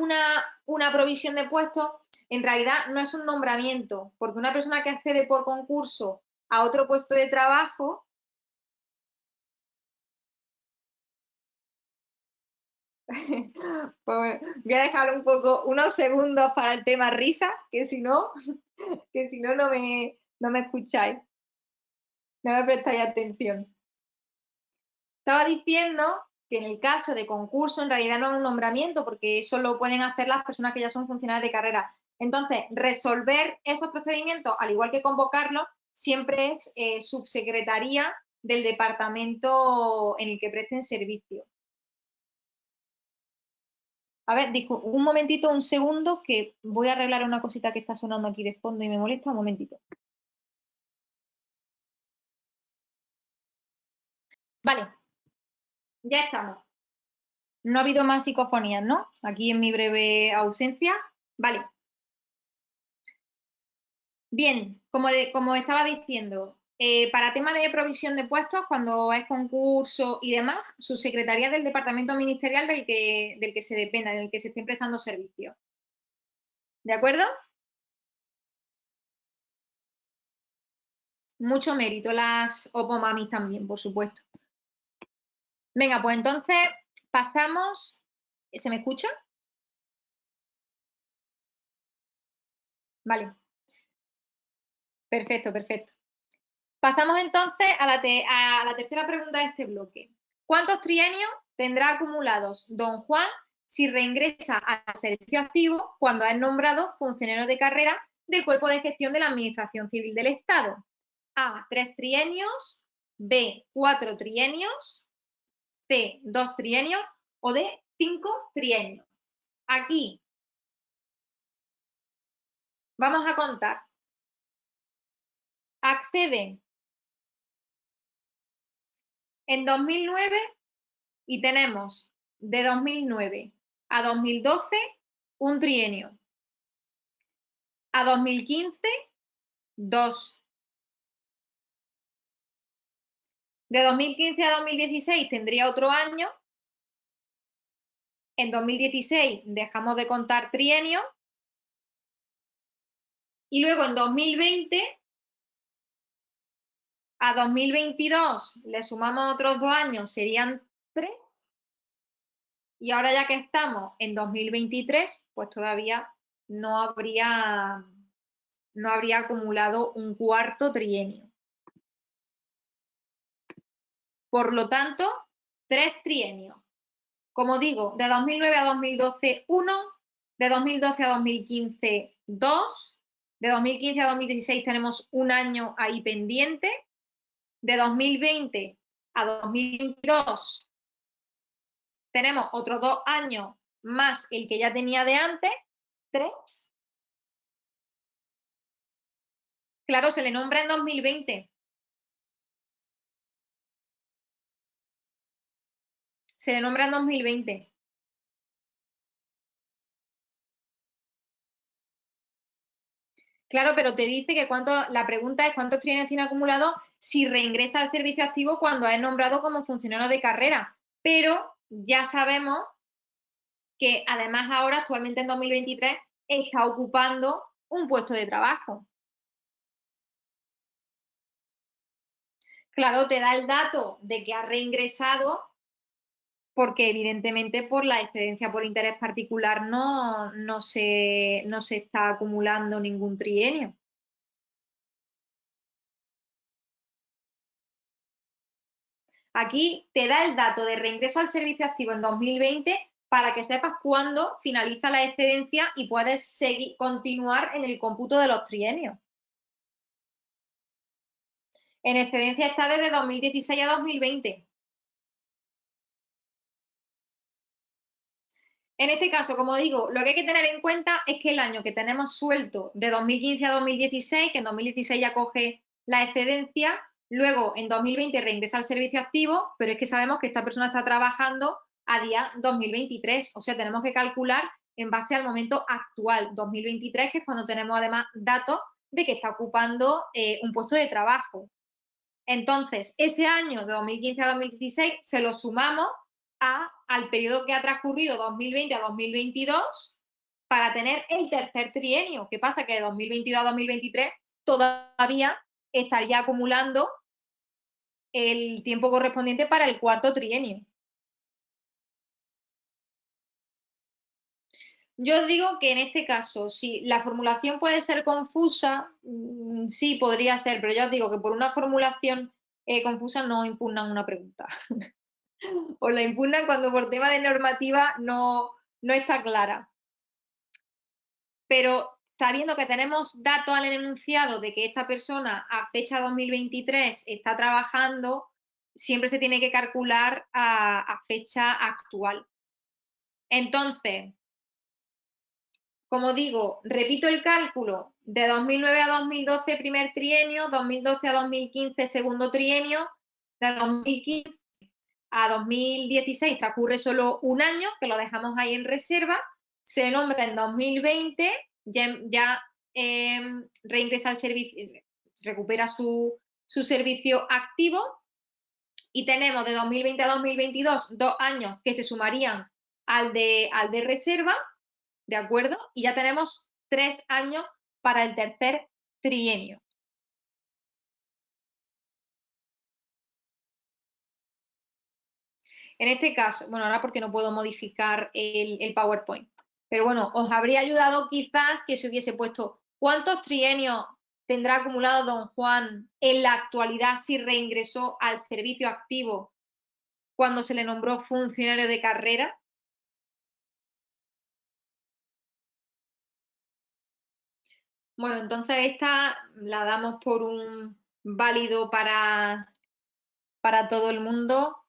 una provisión de puestos, en realidad no es un nombramiento, porque una persona que accede por concurso a otro puesto de trabajo pues bueno, voy a dejar unos segundos para el tema risa, que si no no me escucháis, no me prestáis atención. Estaba diciendo que en el caso de concurso en realidad no es un nombramiento, porque eso lo pueden hacer las personas que ya son funcionarios de carrera. Entonces, resolver esos procedimientos, al igual que convocarlos, siempre es subsecretaría del departamento en el que presten servicio. A ver, un momentito, un segundo, que voy a arreglar una cosita que está sonando aquí de fondo y me molesta, un momentito. Vale, ya estamos. No ha habido más psicofonías, ¿no? Aquí en mi breve ausencia. Vale. Bien, como estaba diciendo, para tema de provisión de puestos, cuando es concurso y demás, subsecretaría del departamento ministerial del que se dependa, del que se estén prestando servicios. ¿De acuerdo? Mucho mérito las opomamis también, por supuesto. Venga, pues entonces pasamos... ¿Se me escucha? Vale. Perfecto, perfecto. Pasamos entonces a la tercera pregunta de este bloque. ¿Cuántos trienios tendrá acumulados don Juan si reingresa al servicio activo cuando es nombrado funcionario de carrera del Cuerpo de Gestión de la Administración Civil del Estado? A, 3 trienios, B, 4 trienios, C, 2 trienios o D, 5 trienios. Aquí vamos a contar. Acceden en 2009 y tenemos de 2009 a 2012 un trienio. A 2015, 2. De 2015 a 2016 tendría otro año. En 2016 dejamos de contar trienio. Y luego en 2020 A 2022 le sumamos otros 2 años, serían 3. Y ahora ya que estamos en 2023, pues todavía no habría acumulado un cuarto trienio. Por lo tanto, 3 trienios. Como digo, de 2009 a 2012, 1, de 2012 a 2015, 2, de 2015 a 2016 tenemos un año ahí pendiente, de 2020 a 2022 tenemos otros 2 años más el que ya tenía de antes, 3. Claro, se le nombra en 2020. Se le nombra en 2020. Claro, pero te dice que la pregunta es cuántos trienios tiene acumulado si reingresa al servicio activo cuando es nombrado como funcionario de carrera. Pero ya sabemos que además ahora, actualmente en 2023, está ocupando un puesto de trabajo. Claro, te da el dato de que ha reingresado porque evidentemente por la excedencia por interés particular no se está acumulando ningún trienio. Aquí te da el dato de reingreso al servicio activo en 2020 para que sepas cuándo finaliza la excedencia y puedes continuar en el cómputo de los trienios. En excedencia está desde 2016 a 2020. En este caso, como digo, lo que hay que tener en cuenta es que el año que tenemos suelto de 2015 a 2016, que en 2016 ya coge la excedencia, luego en 2020 reingresa al servicio activo, pero es que sabemos que esta persona está trabajando a día 2023, o sea, tenemos que calcular en base al momento actual, 2023, que es cuando tenemos además datos de que está ocupando un puesto de trabajo. Entonces, ese año de 2015 a 2016 se lo sumamos al periodo que ha transcurrido 2020 a 2022 para tener el tercer trienio. ¿Qué pasa? Que de 2022 a 2023 todavía estaría acumulando el tiempo correspondiente para el cuarto trienio. Yo os digo que en este caso, si la formulación puede ser confusa, sí, podría ser, pero ya os digo que por una formulación confusa no impugnan una pregunta. O la impugnan cuando por tema de normativa no está clara. Pero sabiendo que tenemos datos al enunciado de que esta persona a fecha 2023 está trabajando, siempre se tiene que calcular a fecha actual. Entonces, como digo, repito el cálculo de 2009 a 2012 primer trienio, 2012 a 2015 segundo trienio, de 2015 a 2016 transcurre solo un año, que lo dejamos ahí en reserva, se nombra en 2020, ya reingresa al servicio, recupera su servicio activo y tenemos de 2020 a 2022 2 años que se sumarían al de reserva, ¿de acuerdo? Y ya tenemos 3 años para el tercer trienio. En este caso, bueno, ahora porque no puedo modificar el PowerPoint, pero bueno, os habría ayudado quizás que se hubiese puesto ¿cuántos trienios tendrá acumulado don Juan en la actualidad si reingresó al servicio activo cuando se le nombró funcionario de carrera? Bueno, entonces esta la damos por un válido para todo el mundo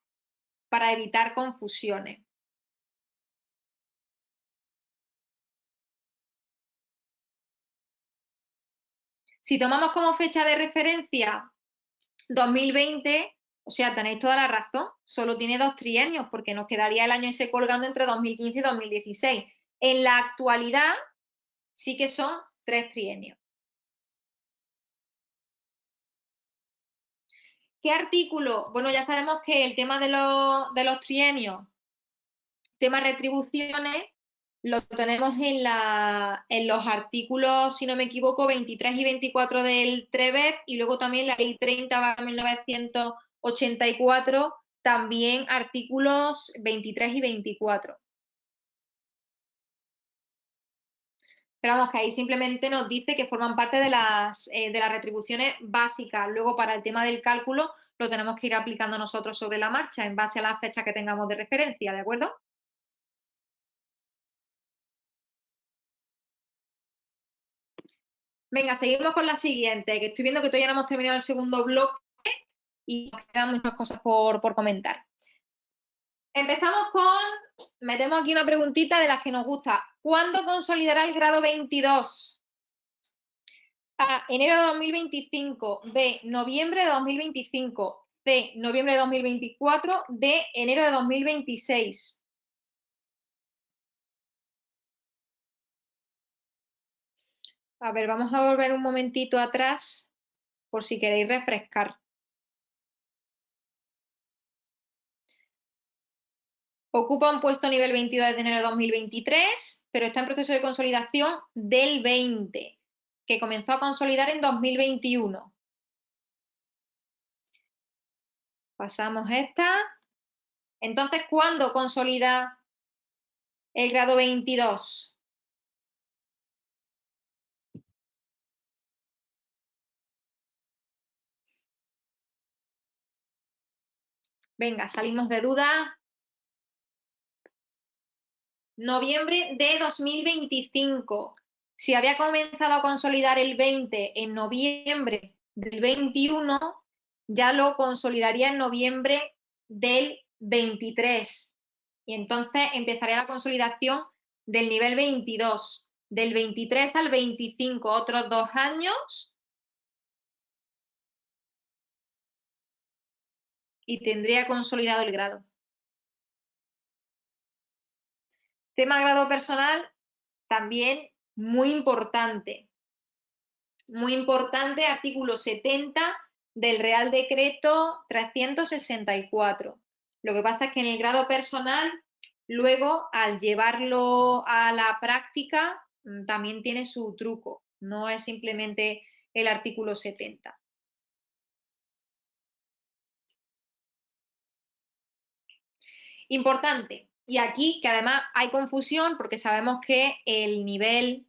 para evitar confusiones. Si tomamos como fecha de referencia 2020, o sea, tenéis toda la razón, solo tiene 2 trienios porque nos quedaría el año ese colgando entre 2015 y 2016. En la actualidad sí que son 3 trienios. ¿Qué artículo? Bueno, ya sabemos que el tema de los trienios, tema retribuciones, lo tenemos en los artículos, si no me equivoco, 23 y 24 del TREBET, y luego también la Ley 30/1984, también artículos 23 y 24. Pero vamos, que ahí simplemente nos dice que forman parte de las retribuciones básicas. Luego, para el tema del cálculo, lo tenemos que ir aplicando nosotros sobre la marcha, en base a la fecha que tengamos de referencia, ¿de acuerdo? Venga, seguimos con la siguiente, que estoy viendo que todavía no hemos terminado el segundo bloque y nos quedan muchas cosas por comentar. Empezamos metemos aquí una preguntita de las que nos gusta. ¿Cuándo consolidará el grado 22? A, enero de 2025, B, noviembre de 2025, C, noviembre de 2024, D, enero de 2026. A ver, vamos a volver un momentito atrás por si queréis refrescar. Ocupa un puesto a nivel 22 de enero de 2023, pero está en proceso de consolidación del 20, que comenzó a consolidar en 2021. Pasamos esta. Entonces, ¿cuándo consolida el grado 22? Venga, salimos de duda. Noviembre de 2025. Si había comenzado a consolidar el 20 en noviembre del 21, ya lo consolidaría en noviembre del 23. Y entonces empezaría la consolidación del nivel 22. Del 23 al 25, otros 2 años. Y tendría consolidado el grado. Tema grado personal, también muy importante. Muy importante, artículo 70 del Real Decreto 364. Lo que pasa es que en el grado personal, luego, al llevarlo a la práctica, también tiene su truco. No es simplemente el artículo 70. Importante, y aquí que además hay confusión porque sabemos que el nivel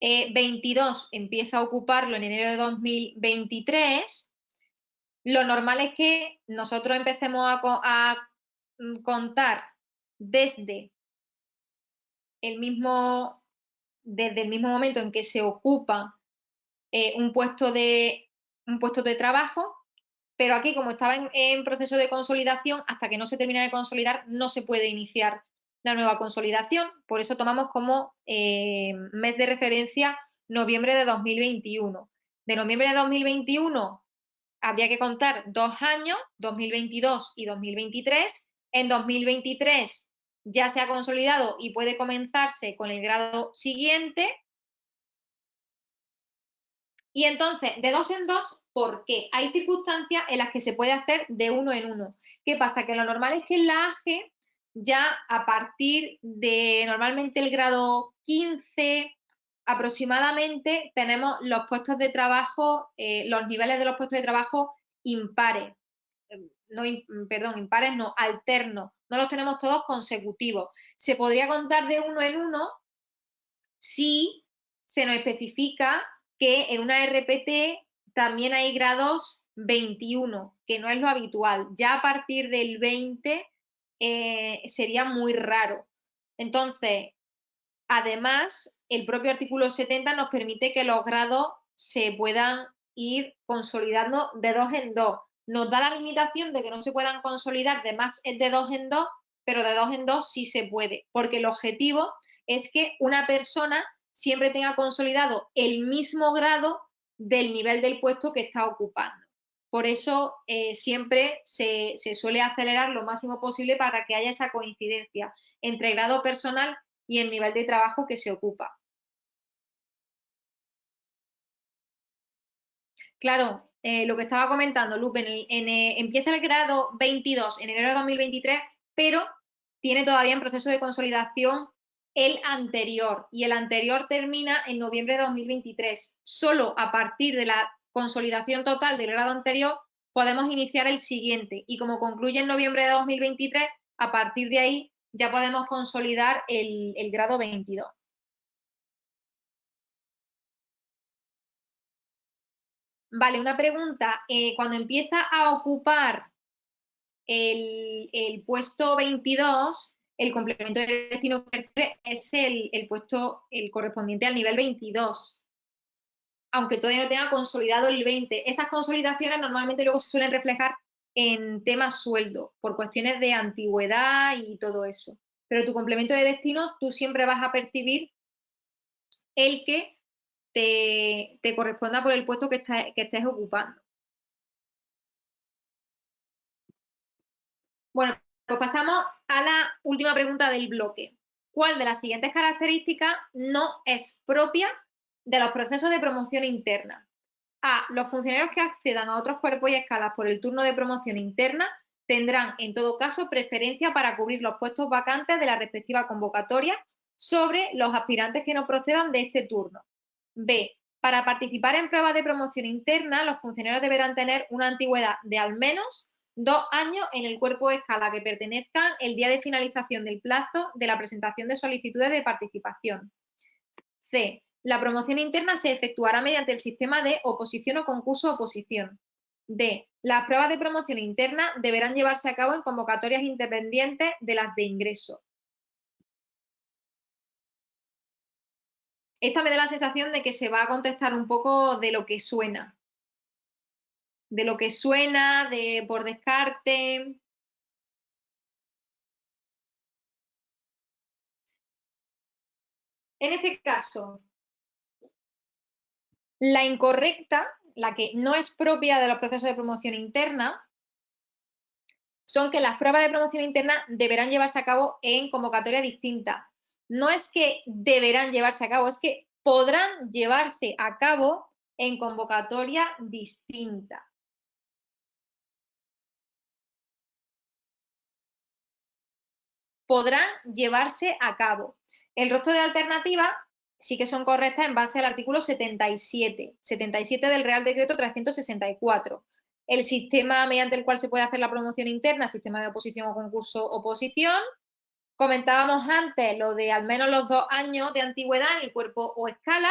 22 empieza a ocuparlo en enero de 2023, lo normal es que nosotros empecemos a contar desde el mismo momento en que se ocupa un puesto de trabajo, pero aquí, como estaba en proceso de consolidación, hasta que no se termina de consolidar, no se puede iniciar la nueva consolidación. Por eso tomamos como mes de referencia noviembre de 2021. De noviembre de 2021 habría que contar 2 años, 2022 y 2023. En 2023 ya se ha consolidado y puede comenzarse con el grado siguiente. Y entonces, de 2 en 2, ¿por qué? Hay circunstancias en las que se puede hacer de 1 en 1. ¿Qué pasa? Que lo normal es que en la AGE, ya a partir de normalmente el grado 15 aproximadamente, tenemos los puestos de trabajo, los niveles de los puestos de trabajo impares. No, perdón, impares no, alternos. No los tenemos todos consecutivos. Se podría contar de 1 en 1 si se nos especifica que en una RPT también hay grados 21, que no es lo habitual. Ya a partir del 20 sería muy raro. Entonces, además, el propio artículo 70 nos permite que los grados se puedan ir consolidando de 2 en 2. Nos da la limitación de que no se puedan consolidar de más de 2 en 2, pero de 2 en 2 sí se puede, porque el objetivo es que una persona siempre tenga consolidado el mismo grado del nivel del puesto que está ocupando. Por eso siempre se suele acelerar lo máximo posible para que haya esa coincidencia entre el grado personal y el nivel de trabajo que se ocupa. Claro, lo que estaba comentando, Lupe, empieza el grado 22 en enero de 2023, pero tiene todavía en proceso de consolidación el anterior, y el anterior termina en noviembre de 2023. Solo a partir de la consolidación total del grado anterior podemos iniciar el siguiente, y como concluye en noviembre de 2023, a partir de ahí ya podemos consolidar el grado 22. Vale, una pregunta. Cuando empieza a ocupar el puesto 22, el complemento de destino que percibe es el puesto, el correspondiente al nivel 22, aunque todavía no tenga consolidado el 20. Esas consolidaciones normalmente luego se suelen reflejar en temas sueldo, por cuestiones de antigüedad y todo eso. Pero tu complemento de destino, tú siempre vas a percibir el que te corresponda por el puesto que estés ocupando. Bueno, pues pasamos a la última pregunta del bloque. ¿Cuál de las siguientes características no es propia de los procesos de promoción interna? A. Los funcionarios que accedan a otros cuerpos y escalas por el turno de promoción interna tendrán, en todo caso, preferencia para cubrir los puestos vacantes de la respectiva convocatoria sobre los aspirantes que no procedan de este turno. B. Para participar en pruebas de promoción interna, los funcionarios deberán tener una antigüedad de al menos 2 años en el cuerpo de escala que pertenezcan el día de finalización del plazo de la presentación de solicitudes de participación. C. La promoción interna se efectuará mediante el sistema de oposición o concurso-oposición. D. Las pruebas de promoción interna deberán llevarse a cabo en convocatorias independientes de las de ingreso. Esta me da la sensación de que se va a contestar un poco de lo que suena. De lo que suena, por descarte. En este caso, la incorrecta, la que no es propia de los procesos de promoción interna, son que las pruebas de promoción interna deberán llevarse a cabo en convocatoria distinta. No es que deberán llevarse a cabo, es que podrán llevarse a cabo en convocatoria distinta. Podrán llevarse a cabo. El resto de alternativas sí que son correctas en base al artículo 77 del Real Decreto 364. El sistema mediante el cual se puede hacer la promoción interna, sistema de oposición o concurso-oposición. Comentábamos antes lo de al menos los 2 años de antigüedad en el cuerpo o escala,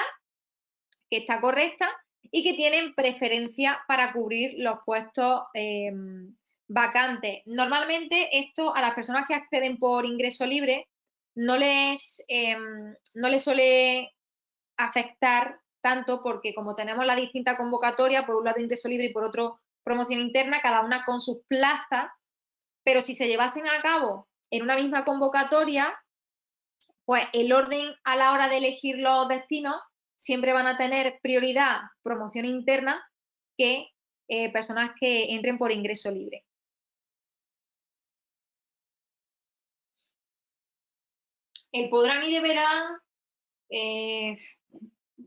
que está correcta, y que tienen preferencia para cubrir los puestos vacantes. Normalmente esto a las personas que acceden por ingreso libre no les suele afectar tanto, porque como tenemos la distinta convocatoria, por un lado ingreso libre y por otro promoción interna, cada una con sus plazas, pero si se llevasen a cabo en una misma convocatoria, pues el orden a la hora de elegir los destinos siempre van a tener prioridad promoción interna que personas que entren por ingreso libre. El podrán y deberán,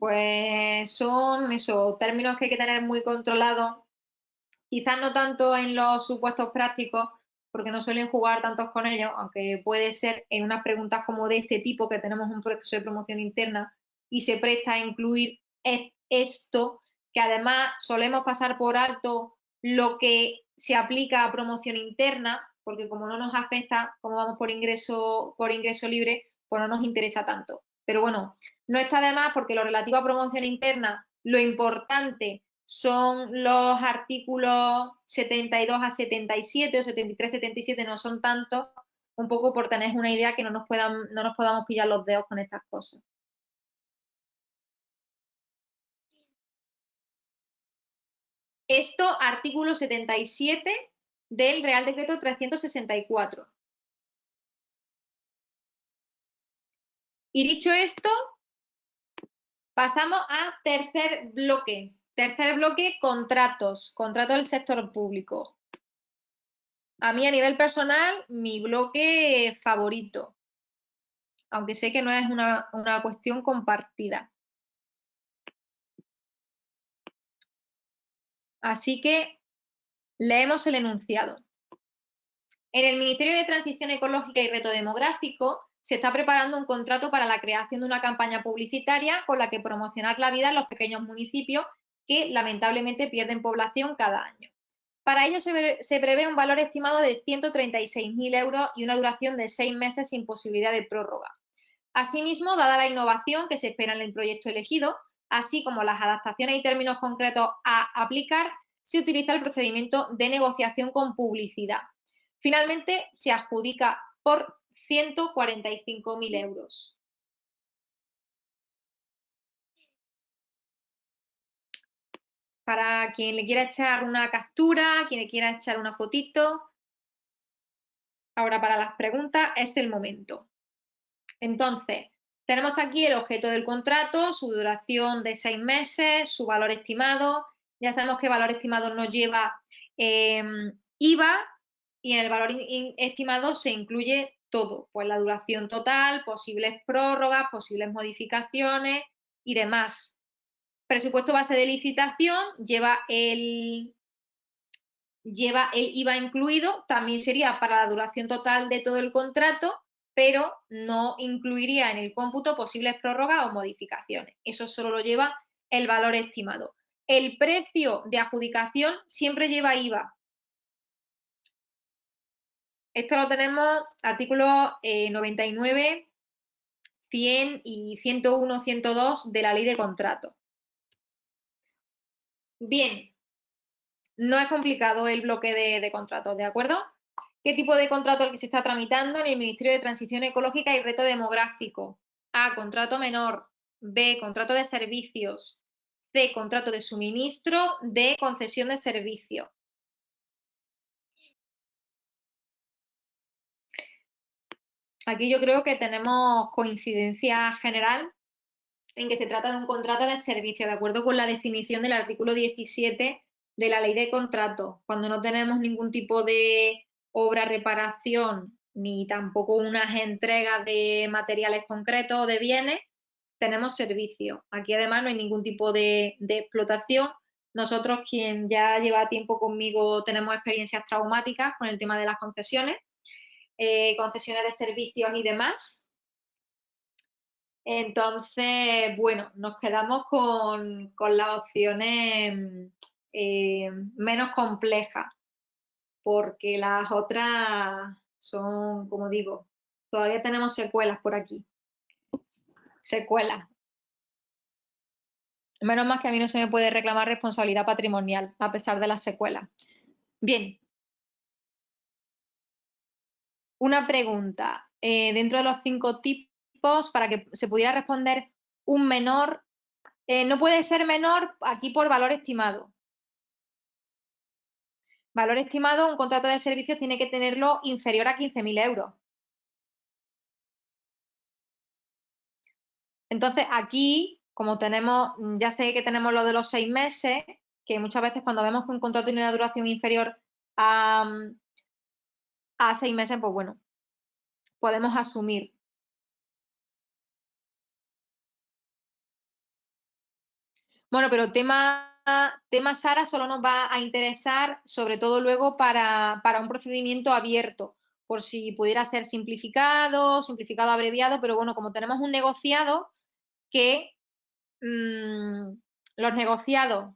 pues son esos términos que hay que tener muy controlados, quizás no tanto en los supuestos prácticos, porque no suelen jugar tantos con ellos, aunque puede ser en unas preguntas como de este tipo, que tenemos un proceso de promoción interna y se presta a incluir esto, que además solemos pasar por alto lo que se aplica a promoción interna, porque como no nos afecta, como vamos por ingreso libre, pues no nos interesa tanto. Pero bueno, no está de más, porque lo relativo a promoción interna, lo importante son los artículos 72 a 77 o 73, 77, no son tantos, un poco por tener una idea que no nos podamos pillar los dedos con estas cosas. Esto, artículo 77 del Real Decreto 364. Y dicho esto, pasamos a tercer bloque. Tercer bloque, contratos. Contratos del sector público. A mí, a nivel personal, mi bloque favorito. Aunque sé que no es una cuestión compartida. Así que leemos el enunciado. En el Ministerio de Transición Ecológica y Reto Demográfico se está preparando un contrato para la creación de una campaña publicitaria con la que promocionar la vida en los pequeños municipios que lamentablemente pierden población cada año. Para ello se prevé un valor estimado de 136.000 euros y una duración de 6 meses sin posibilidad de prórroga. Asimismo, dada la innovación que se espera en el proyecto elegido, así como las adaptaciones y términos concretos a aplicar, se utiliza el procedimiento de negociación con publicidad. Finalmente, se adjudica por 145.000 euros. Para quien le quiera echar una captura, quien le quiera echar una fotito. Ahora para las preguntas es el momento. Entonces, tenemos aquí el objeto del contrato, su duración de 6 meses, su valor estimado. Ya sabemos que valor estimado nos lleva IVA y en el valor estimado se incluye todo, pues la duración total, posibles prórrogas, posibles modificaciones y demás. Presupuesto base de licitación lleva el IVA incluido, también sería para la duración total de todo el contrato, pero no incluiría en el cómputo posibles prórrogas o modificaciones. Eso solo lo lleva el valor estimado. El precio de adjudicación siempre lleva IVA. Esto lo tenemos artículos 99, 100 y 101, 102 de la Ley de Contratos. Bien, no es complicado el bloque de contratos, ¿de acuerdo? ¿Qué tipo de contrato es el que se está tramitando en el Ministerio de Transición Ecológica y Reto Demográfico? A, contrato menor. B, contrato de servicios. C, contrato de suministro. D, concesión de servicio. Aquí yo creo que tenemos coincidencia general en que se trata de un contrato de servicio, de acuerdo con la definición del artículo 17 de la Ley de Contratos. Cuando no tenemos ningún tipo de obra, reparación, ni tampoco unas entregas de materiales concretos o de bienes, tenemos servicio. Aquí además no hay ningún tipo de explotación. Nosotros, quien ya lleva tiempo conmigo, tenemos experiencias traumáticas con el tema de las concesiones, concesiones de servicios y demás. Entonces, bueno, nos quedamos con las opciones menos complejas, porque las otras son, como digo, todavía tenemos secuelas por aquí. Secuelas. Menos mal que a mí no se me puede reclamar responsabilidad patrimonial, a pesar de las secuelas. Bien. Una pregunta. Dentro de los 5 tipos, para que se pudiera responder un menor, no puede ser menor aquí por valor estimado. Valor estimado, un contrato de servicios tiene que tenerlo inferior a 15.000 euros. Entonces, aquí, como tenemos, ya sé que tenemos lo de los 6 meses, que muchas veces cuando vemos que un contrato tiene una duración inferior a 6 meses, pues bueno, podemos asumir. Bueno, pero tema Sara solo nos va a interesar, sobre todo luego para un procedimiento abierto, por si pudiera ser simplificado abreviado, pero bueno, como tenemos un negociado, que los negociados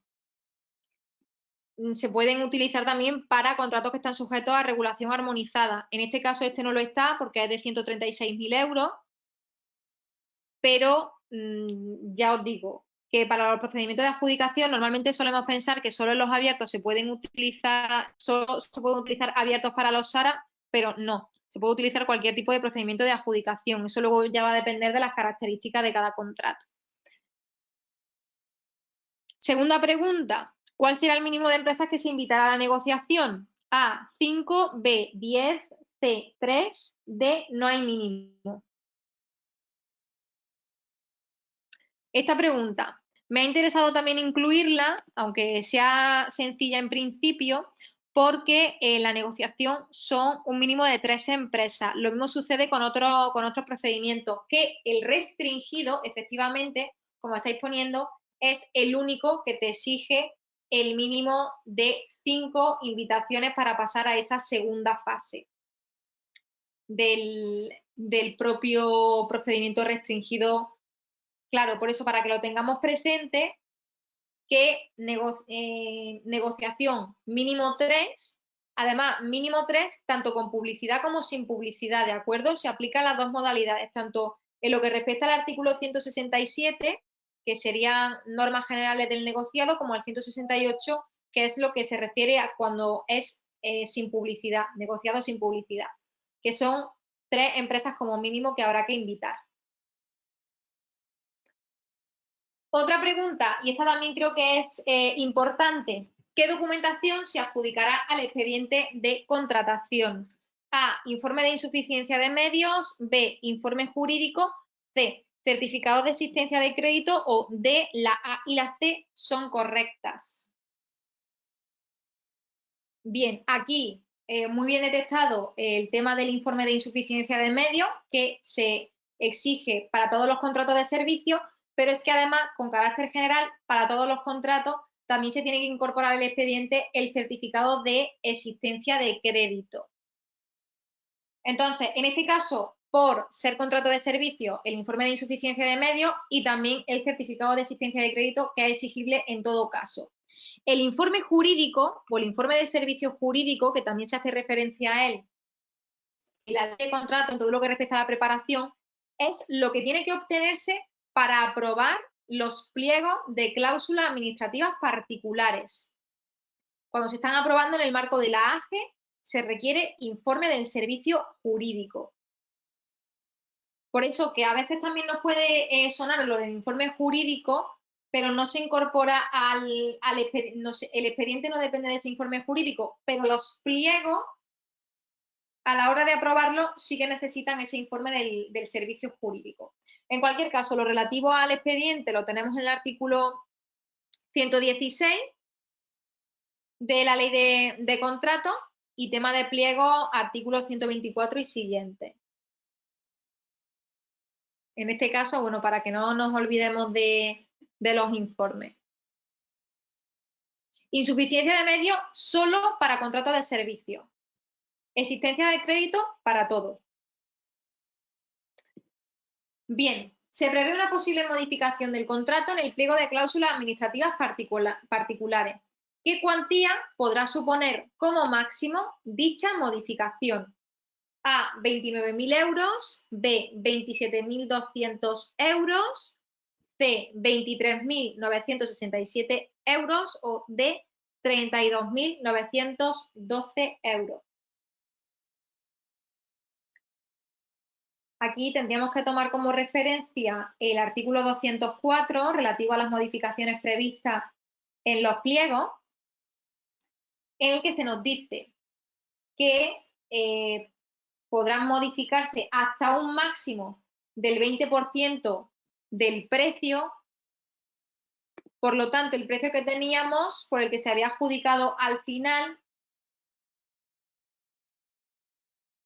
se pueden utilizar también para contratos que están sujetos a regulación armonizada. En este caso este no lo está porque es de 136.000 euros, pero ya os digo que para los procedimientos de adjudicación normalmente solemos pensar que solo en los abiertos se pueden utilizar, solo se pueden utilizar abiertos para los SARA, pero no, se puede utilizar cualquier tipo de procedimiento de adjudicación. Eso luego ya va a depender de las características de cada contrato. Segunda pregunta, ¿cuál será el mínimo de empresas que se invitará a la negociación? A, 5, B, 10, C, 3, D, no hay mínimo. Esta pregunta me ha interesado también incluirla, aunque sea sencilla en principio, porque la negociación son un mínimo de 3 empresas. Lo mismo sucede con otros procedimientos, que el restringido, efectivamente, como estáis poniendo, es el único que te exige el mínimo de 5 invitaciones para pasar a esa segunda fase. del propio procedimiento restringido. Claro, por eso, para que lo tengamos presente, que negociación mínimo 3, además mínimo 3, tanto con publicidad como sin publicidad, ¿de acuerdo? Se aplican las dos modalidades, tanto en lo que respecta al artículo 167, que serían normas generales del negociado, como al 168, que es lo que se refiere a cuando es sin publicidad, negociado sin publicidad, que son 3 empresas como mínimo que habrá que invitar. Otra pregunta, y esta también creo que es importante, ¿qué documentación se adjudicará al expediente de contratación? A, informe de insuficiencia de medios, B, informe jurídico, C, certificado de existencia de crédito o D, la A y la C son correctas. Bien, aquí muy bien detectado el tema del informe de insuficiencia de medios que se exige para todos los contratos de servicio, pero es que además, con carácter general, para todos los contratos también se tiene que incorporar al expediente el certificado de existencia de crédito. Entonces, en este caso, por ser contrato de servicio, el informe de insuficiencia de medios y también el certificado de existencia de crédito, que es exigible en todo caso. El informe jurídico o el informe de servicio jurídico, que también se hace referencia a él en la ley de contrato en todo lo que respecta a la preparación, es lo que tiene que obtenerse para aprobar los pliegos de cláusulas administrativas particulares. Cuando se están aprobando en el marco de la AGE, se requiere informe del servicio jurídico. Por eso que a veces también nos puede sonar lo del informe jurídico, pero no se incorpora al expediente, no sé, el expediente no depende de ese informe jurídico, pero los pliegos, a la hora de aprobarlo, sí que necesitan ese informe del servicio jurídico. En cualquier caso, lo relativo al expediente lo tenemos en el artículo 116 de la ley de contrato y tema de pliego, artículo 124 y siguiente. En este caso, bueno, para que no nos olvidemos de los informes. Insuficiencia de medios solo para contratos de servicio. Existencia de crédito para todo. Bien, se prevé una posible modificación del contrato en el pliego de cláusulas administrativas particulares. ¿Qué cuantía podrá suponer como máximo dicha modificación? A, 29.000 euros, B, 27.200 euros, C, 23.967 euros o D, 32.912 euros. Aquí tendríamos que tomar como referencia el artículo 204 relativo a las modificaciones previstas en los pliegos, en el que se nos dice que podrán modificarse hasta un máximo del 20% del precio. Por lo tanto, el precio que teníamos, por el que se había adjudicado al final,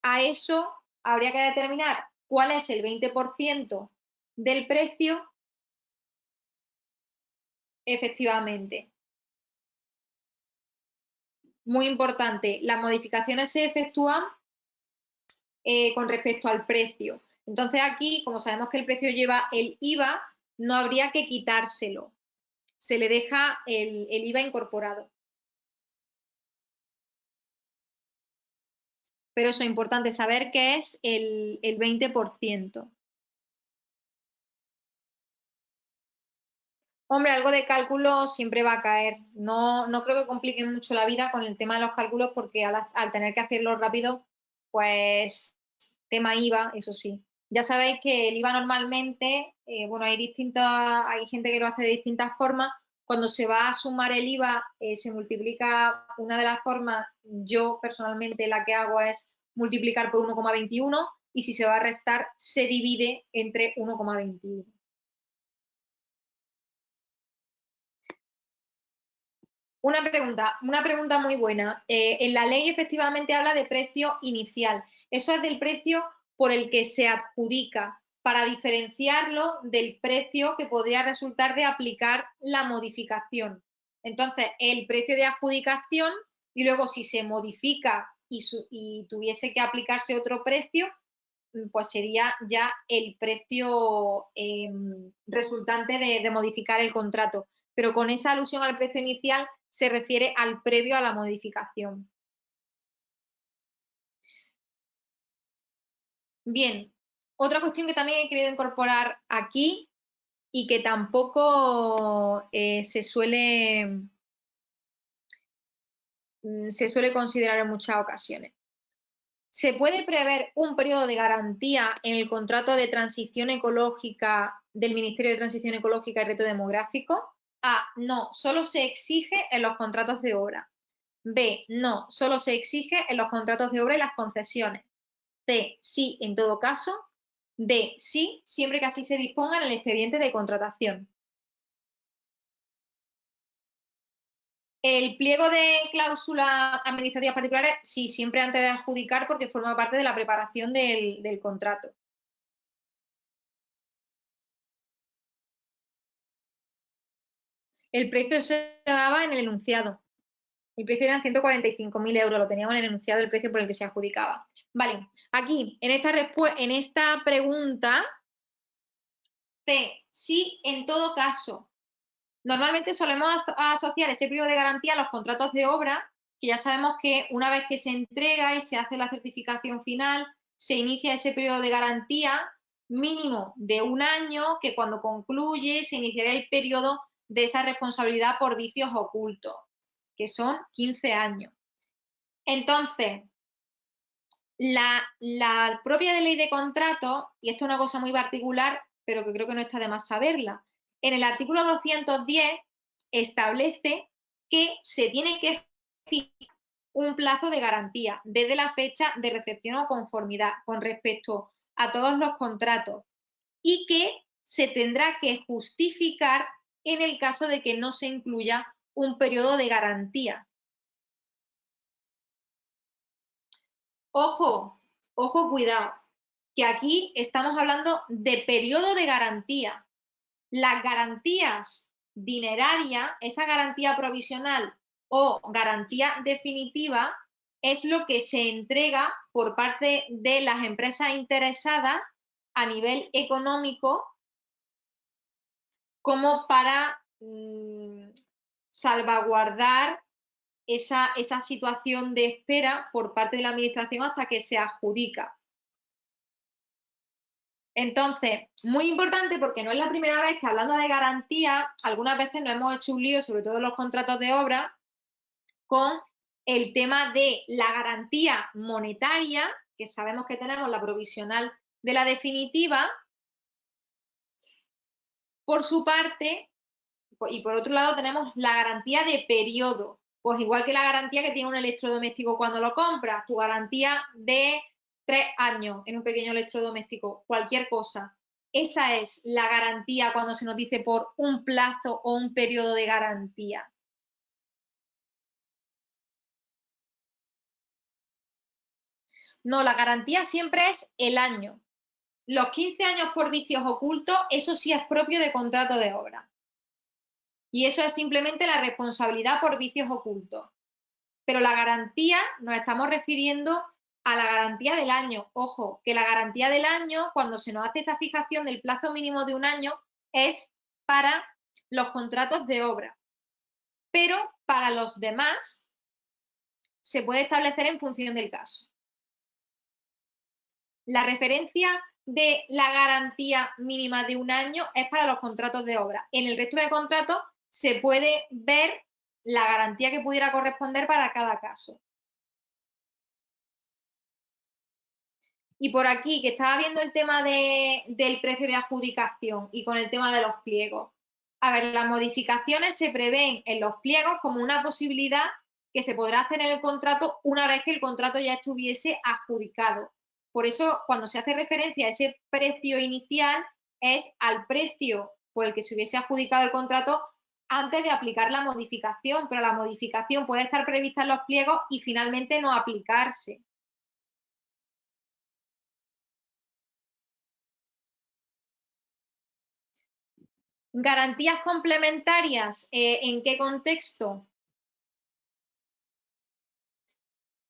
a eso habría que determinar cuál es el 20% del precio efectivamente. Muy importante, las modificaciones se efectúan con respecto al precio. Entonces aquí, como sabemos que el precio lleva el IVA, no habría que quitárselo. Se le deja el IVA incorporado. Pero eso es importante saber que es el 20%. Hombre, algo de cálculo siempre va a caer. No creo que compliquen mucho la vida con el tema de los cálculos porque al tener que hacerlo rápido, pues tema IVA, eso sí. Ya sabéis que el IVA normalmente, bueno, hay gente que lo hace de distintas formas. Cuando se va a sumar el IVA, se multiplica, una de las formas, yo personalmente la que hago es multiplicar por 1,21 y si se va a restar, se divide entre 1,21. Una pregunta muy buena. En la ley efectivamente habla de precio inicial. Eso es del precio por el que se adjudica, para diferenciarlo del precio que podría resultar de aplicar la modificación. Entonces, el precio de adjudicación y luego si se modifica y tuviese que aplicarse otro precio, pues sería ya el precio resultante de modificar el contrato. Pero con esa alusión al precio inicial se refiere al previo a la modificación. Bien, otra cuestión que también he querido incorporar aquí y que tampoco se suele considerar en muchas ocasiones. ¿Se puede prever un periodo de garantía en el contrato de transición ecológica del Ministerio de Transición Ecológica y Reto Demográfico? A. No, solo se exige en los contratos de obra. B. No, solo se exige en los contratos de obra y las concesiones. C. Sí, en todo caso. D. Sí, siempre que así se disponga en el expediente de contratación. El pliego de cláusulas administrativas particulares, sí, siempre antes de adjudicar porque forma parte de la preparación del contrato. El precio se daba en el enunciado. El precio eran 145.000 euros, lo teníamos en el enunciado del precio por el que se adjudicaba. Vale, aquí, en esta pregunta, C, sí, en todo caso. Normalmente solemos asociar ese periodo de garantía a los contratos de obra, que ya sabemos que una vez que se entrega y se hace la certificación final, se inicia ese periodo de garantía mínimo de un año, que cuando concluye se iniciará el periodo de esa responsabilidad por vicios ocultos, que son 15 años. Entonces, la propia ley de contrato, y esto es una cosa muy particular, pero que creo que no está de más saberla, en el artículo 210 establece que se tiene que fijar un plazo de garantía desde la fecha de recepción o conformidad con respecto a todos los contratos y que se tendrá que justificar en el caso de que no se incluya un periodo de garantía. Ojo, ojo, cuidado, que aquí estamos hablando de periodo de garantía. Las garantías dinerarias, esa garantía provisional o garantía definitiva, es lo que se entrega por parte de las empresas interesadas a nivel económico como para salvaguardar esa situación de espera por parte de la administración hasta que se adjudica. Entonces, muy importante porque no es la primera vez que hablando de garantía, algunas veces nos hemos hecho un lío, sobre todo en los contratos de obra, con el tema de la garantía monetaria, que sabemos que tenemos la provisional de la definitiva, por su parte, y por otro lado tenemos la garantía de periodo, pues igual que la garantía que tiene un electrodoméstico cuando lo compras, tu garantía de 3 años en un pequeño electrodoméstico, cualquier cosa. Esa es la garantía cuando se nos dice por un plazo o un periodo de garantía. No, la garantía siempre es el año. Los 15 años por vicios ocultos, eso sí es propio de contrato de obra. Y eso es simplemente la responsabilidad por vicios ocultos. Pero la garantía, nos estamos refiriendo a la garantía del año. Ojo, que la garantía del año, cuando se nos hace esa fijación del plazo mínimo de un año, es para los contratos de obra. Pero para los demás se puede establecer en función del caso. La referencia de la garantía mínima de un año es para los contratos de obra. En el resto de contratos se puede ver la garantía que pudiera corresponder para cada caso. Y por aquí, que estaba viendo el tema del precio de adjudicación y con el tema de los pliegos. A ver, las modificaciones se prevén en los pliegos como una posibilidad que se podrá hacer en el contrato una vez que el contrato ya estuviese adjudicado. Por eso, cuando se hace referencia a ese precio inicial, es al precio por el que se hubiese adjudicado el contrato antes de aplicar la modificación, pero la modificación puede estar prevista en los pliegos y finalmente no aplicarse. ¿Garantías complementarias? ¿En qué contexto?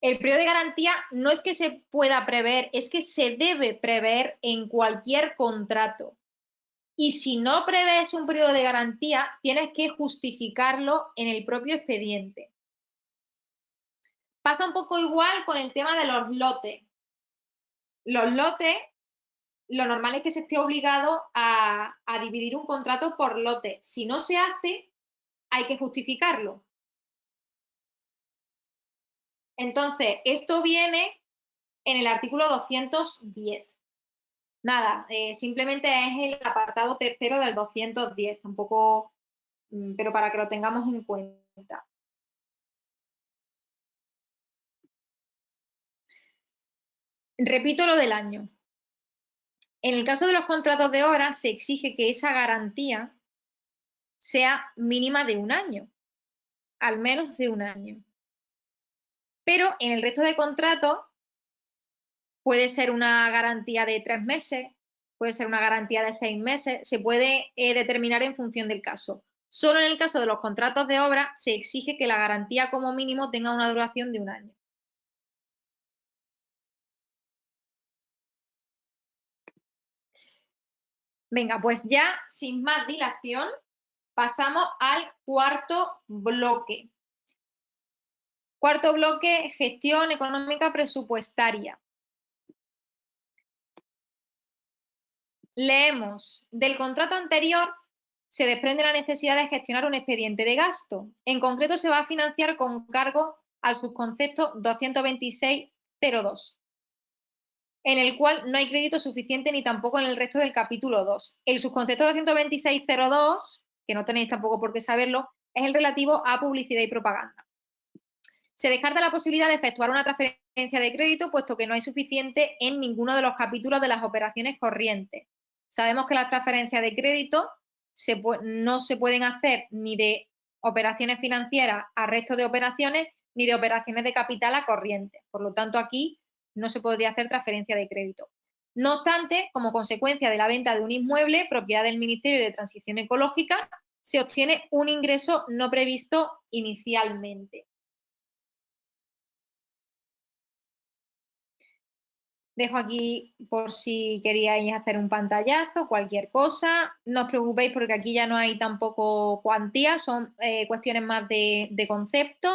El periodo de garantía no es que se pueda prever, es que se debe prever en cualquier contrato. Y si no prevés un periodo de garantía, tienes que justificarlo en el propio expediente. Pasa un poco igual con el tema de los lotes. Los lotes, lo normal es que se esté obligado a dividir un contrato por lotes. Si no se hace, hay que justificarlo. Entonces, esto viene en el artículo 210. Nada, simplemente es el apartado tercero del 210, tampoco, pero para que lo tengamos en cuenta. Repito lo del año. En el caso de los contratos de obra, se exige que esa garantía sea mínima de un año, al menos de un año. Pero en el resto de contratos puede ser una garantía de 3 meses, puede ser una garantía de 6 meses, se puede determinar en función del caso. Solo en el caso de los contratos de obra se exige que la garantía como mínimo tenga una duración de un año. Venga, pues ya sin más dilación pasamos al cuarto bloque. Cuarto bloque, gestión económica presupuestaria. Leemos, del contrato anterior se desprende la necesidad de gestionar un expediente de gasto. En concreto se va a financiar con cargo al subconcepto 226.02, en el cual no hay crédito suficiente ni tampoco en el resto del capítulo 2. El subconcepto 226.02, que no tenéis tampoco por qué saberlo, es el relativo a publicidad y propaganda. Se descarta la posibilidad de efectuar una transferencia de crédito, puesto que no hay suficiente en ninguno de los capítulos de las operaciones corrientes. Sabemos que las transferencias de crédito no se pueden hacer ni de operaciones financieras a resto de operaciones, ni de operaciones de capital a corriente. Por lo tanto, aquí no se podría hacer transferencia de crédito. No obstante, como consecuencia de la venta de un inmueble, propiedad del Ministerio de Transición Ecológica, se obtiene un ingreso no previsto inicialmente. Dejo aquí por si queríais hacer un pantallazo, cualquier cosa. No os preocupéis porque aquí ya no hay tampoco cuantías, son cuestiones más de concepto.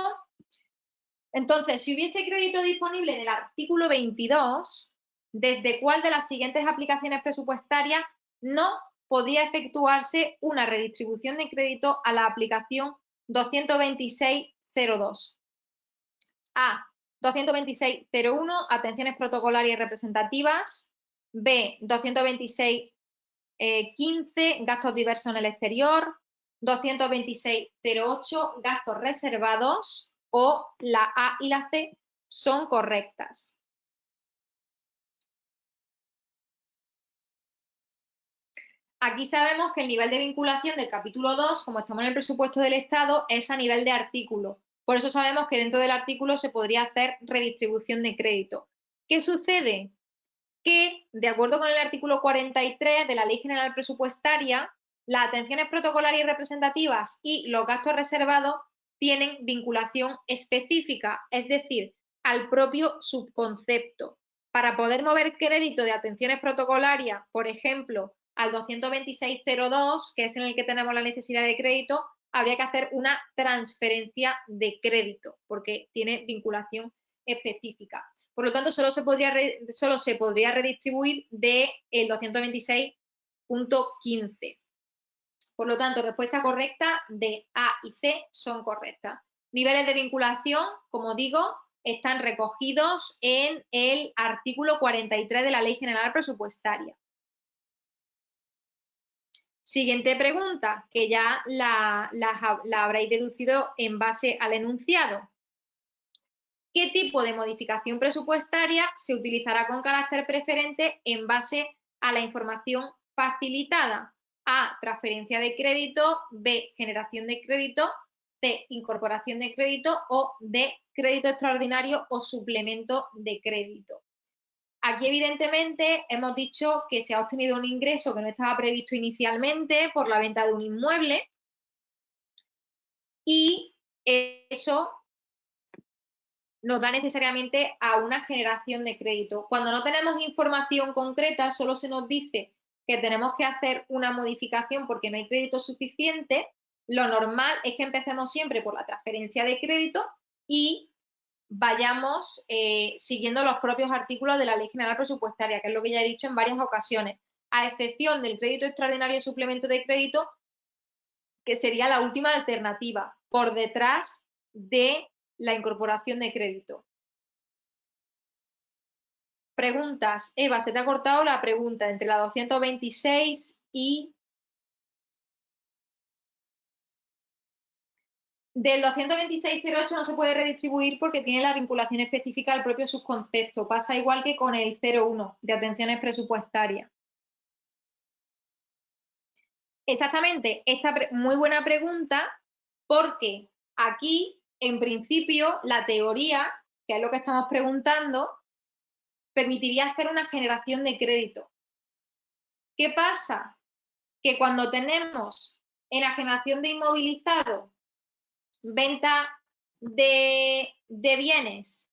Entonces, si hubiese crédito disponible en el artículo 22, ¿desde cuál de las siguientes aplicaciones presupuestarias no podía efectuarse una redistribución de crédito a la aplicación 226.02? A. 226.01, atenciones protocolarias y representativas. B. 226.15, gastos diversos en el exterior. 226.08, gastos reservados. O la A y la C son correctas. Aquí sabemos que el nivel de vinculación del capítulo 2, como estamos en el presupuesto del Estado, es a nivel de artículo. Por eso sabemos que dentro del artículo se podría hacer redistribución de crédito. ¿Qué sucede? Que, de acuerdo con el artículo 43 de la Ley General Presupuestaria, las atenciones protocolarias y representativas y los gastos reservados tienen vinculación específica, es decir, al propio subconcepto. Para poder mover crédito de atenciones protocolarias, por ejemplo, al 226.02, que es en el que tenemos la necesidad de crédito, habría que hacer una transferencia de crédito, porque tiene vinculación específica. Por lo tanto, solo se podría redistribuir del 226.15. Por lo tanto, respuesta correcta de A y C son correctas. Niveles de vinculación, como digo, están recogidos en el artículo 43 de la Ley General Presupuestaria. Siguiente pregunta, que ya la habréis deducido en base al enunciado. ¿Qué tipo de modificación presupuestaria se utilizará con carácter preferente en base a la información facilitada? A. Transferencia de crédito. B. Generación de crédito. C. Incorporación de crédito. O D. Crédito extraordinario o suplemento de crédito. Aquí, evidentemente, hemos dicho que se ha obtenido un ingreso que no estaba previsto inicialmente por la venta de un inmueble y eso nos da necesariamente a una generación de crédito. Cuando no tenemos información concreta, solo se nos dice que tenemos que hacer una modificación porque no hay crédito suficiente, lo normal es que empecemos siempre por la transferencia de crédito y vayamos siguiendo los propios artículos de la Ley General Presupuestaria, que es lo que ya he dicho en varias ocasiones, a excepción del crédito extraordinario suplemento de crédito, que sería la última alternativa, por detrás de la incorporación de crédito. Preguntas. Eva, se te ha cortado la pregunta entre la 226 y... Del 226.08 no se puede redistribuir porque tiene la vinculación específica al propio subconcepto. Pasa igual que con el 01 de atenciones presupuestarias. Exactamente, esta muy buena pregunta porque aquí, en principio, la teoría, que es lo que estamos preguntando, permitiría hacer una generación de crédito. ¿Qué pasa? Que cuando tenemos enajenación de inmovilizado, venta de bienes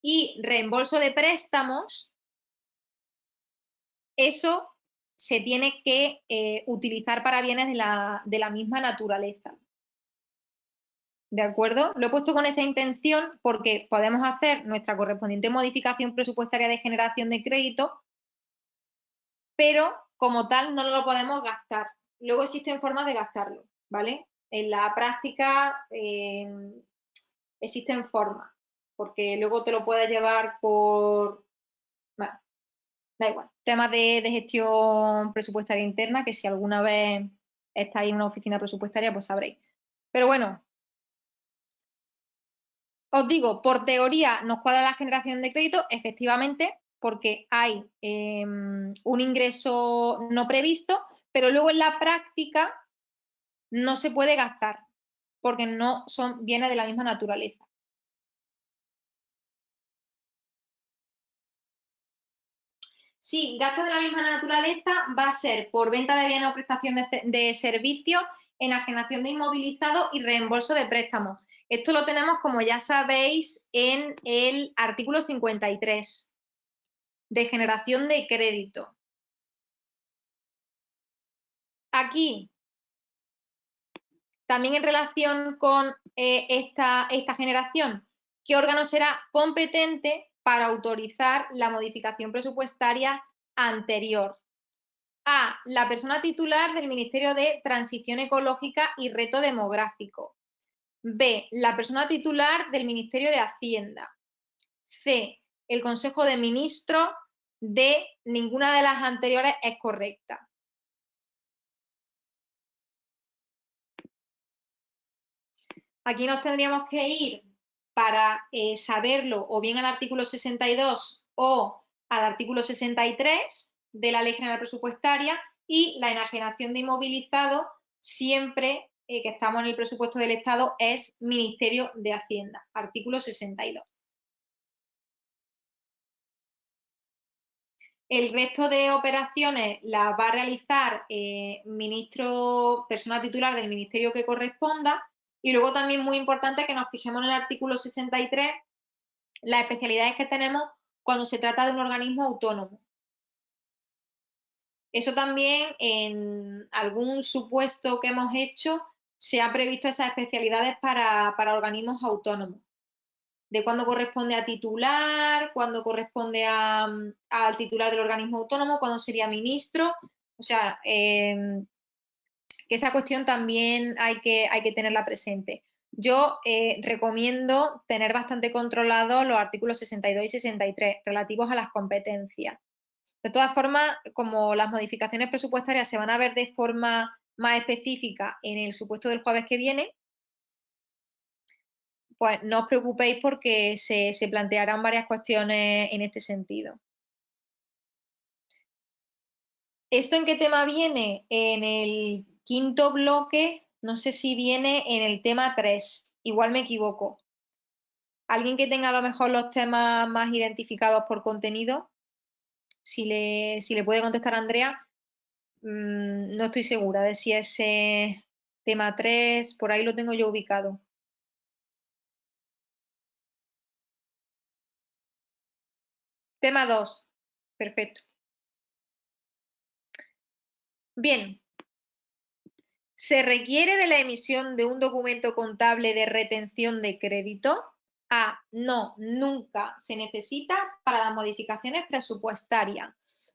y reembolso de préstamos, eso se tiene que utilizar para bienes de la misma naturaleza. ¿De acuerdo? Lo he puesto con esa intención porque podemos hacer nuestra correspondiente modificación presupuestaria de generación de crédito, pero como tal no lo podemos gastar. Luego existen formas de gastarlo, ¿vale? En la práctica existen formas, porque luego te lo puedes llevar por... Bueno, da igual. Temas de gestión presupuestaria interna, que si alguna vez estáis en una oficina presupuestaria, pues sabréis. Pero bueno, os digo, por teoría nos cuadra la generación de crédito, efectivamente, porque hay un ingreso no previsto, pero luego en la práctica no se puede gastar, porque no son bienes de la misma naturaleza. Sí, gasto de la misma naturaleza va a ser por venta de bienes o prestación de servicios, enajenación de inmovilizado y reembolso de préstamos. Esto lo tenemos, como ya sabéis, en el artículo 53 de generación de crédito. Aquí, también en relación con esta generación, ¿qué órgano será competente para autorizar la modificación presupuestaria anterior? A. La persona titular del Ministerio de Transición Ecológica y Reto Demográfico. B. La persona titular del Ministerio de Hacienda. C. El Consejo de Ministros. D. Ninguna de las anteriores es correcta. Aquí nos tendríamos que ir para saberlo o bien al artículo 62 o al artículo 63 de la Ley General Presupuestaria, y la enajenación de inmovilizado siempre que estamos en el presupuesto del Estado es Ministerio de Hacienda, artículo 62. El resto de operaciones las va a realizar persona titular del ministerio que corresponda, y luego también muy importante que nos fijemos en el artículo 63 las especialidades que tenemos cuando se trata de un organismo autónomo. Eso también en algún supuesto que hemos hecho se ha previsto esas especialidades para organismos autónomos, de cuándo corresponde a titular, cuándo corresponde al titular del organismo autónomo, cuándo sería ministro. O sea, que esa cuestión también hay que tenerla presente. Yo recomiendo tener bastante controlados los artículos 62 y 63 relativos a las competencias. De todas formas, como las modificaciones presupuestarias se van a ver de forma más específica en el supuesto del jueves que viene, pues no os preocupéis porque se plantearán varias cuestiones en este sentido. ¿Esto en qué tema viene? En el quinto bloque, no sé si viene en el tema 3, igual me equivoco. ¿Alguien que tenga a lo mejor los temas más identificados por contenido? Si le puede contestar a Andrea, no estoy segura de si es tema 3, por ahí lo tengo yo ubicado. Tema 2. Perfecto. Bien. ¿Se requiere de la emisión de un documento contable de retención de crédito? A. No, nunca se necesita para las modificaciones presupuestarias.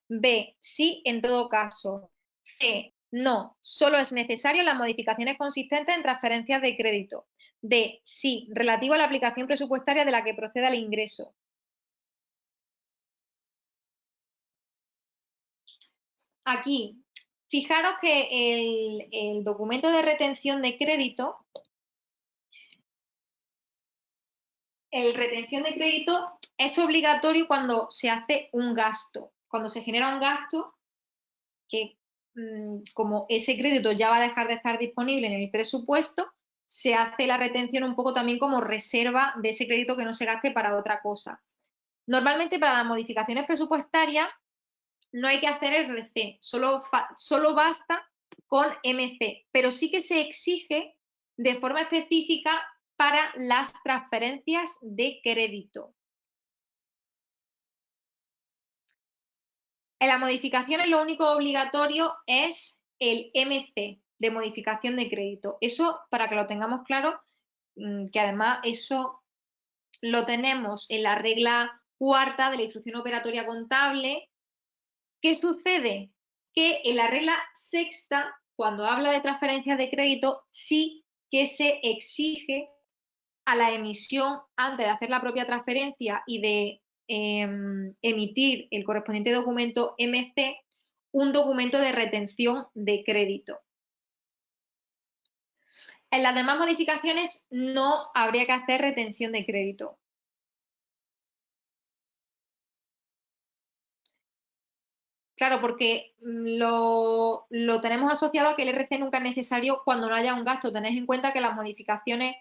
B. Sí, en todo caso. C. No, solo es necesario las modificaciones consistentes en transferencias de crédito. D. Sí, relativo a la aplicación presupuestaria de la que proceda el ingreso. Aquí, fijaros que el documento de retención de crédito, el retención de crédito es obligatorio cuando se hace un gasto. Cuando se genera un gasto, que como ese crédito ya va a dejar de estar disponible en el presupuesto, se hace la retención un poco también como reserva de ese crédito que no se gaste para otra cosa. Normalmente para las modificaciones presupuestarias no hay que hacer RC, solo basta con MC, pero sí que se exige de forma específica para las transferencias de crédito. En las modificaciones lo único obligatorio es el MC de modificación de crédito. Eso para que lo tengamos claro, que además eso lo tenemos en la regla cuarta de la instrucción operatoria contable. ¿Qué sucede? Que en la regla sexta, cuando habla de transferencias de crédito, sí que se exige a la emisión, antes de hacer la propia transferencia y de emitir el correspondiente documento MC, un documento de retención de crédito. En las demás modificaciones no habría que hacer retención de crédito. Claro, porque lo tenemos asociado a que el RC nunca es necesario cuando no haya un gasto. Tenéis en cuenta que las modificaciones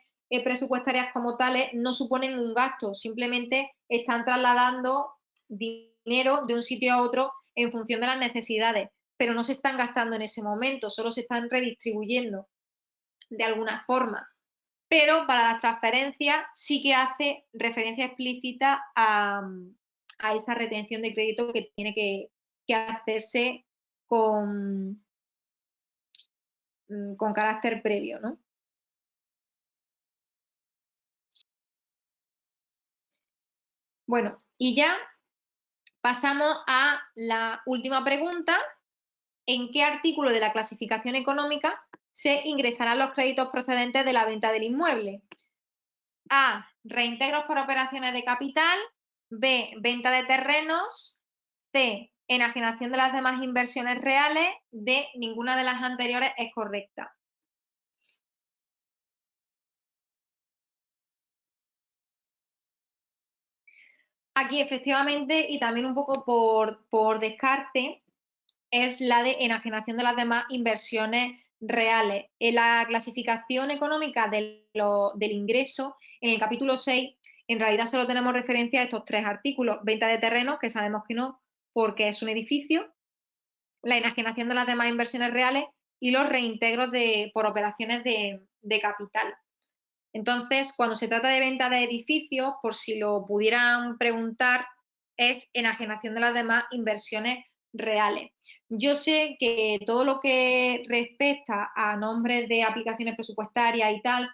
presupuestarias como tales no suponen un gasto, simplemente están trasladando dinero de un sitio a otro en función de las necesidades, pero no se están gastando en ese momento, solo se están redistribuyendo de alguna forma. Pero para las transferencias sí que hace referencia explícita a esa retención de crédito que tiene que hacerse con carácter previo, ¿no? Bueno, y ya pasamos a la última pregunta. ¿En qué artículo de la clasificación económica se ingresarán los créditos procedentes de la venta del inmueble? A. Reintegros por operaciones de capital. B. Venta de terrenos. C. Enajenación de las demás inversiones reales. D. Ninguna de las anteriores es correcta. Aquí efectivamente, y también un poco por descarte, es la de enajenación de las demás inversiones reales. En la clasificación económica del ingreso, en el capítulo 6, en realidad solo tenemos referencia a estos tres artículos: venta de terrenos, que sabemos que no, porque es un edificio; la enajenación de las demás inversiones reales; y los reintegros por operaciones de capital. Entonces, cuando se trata de venta de edificios, por si lo pudieran preguntar, es enajenación de las demás inversiones reales. Yo sé que todo lo que respecta a nombres de aplicaciones presupuestarias y tal,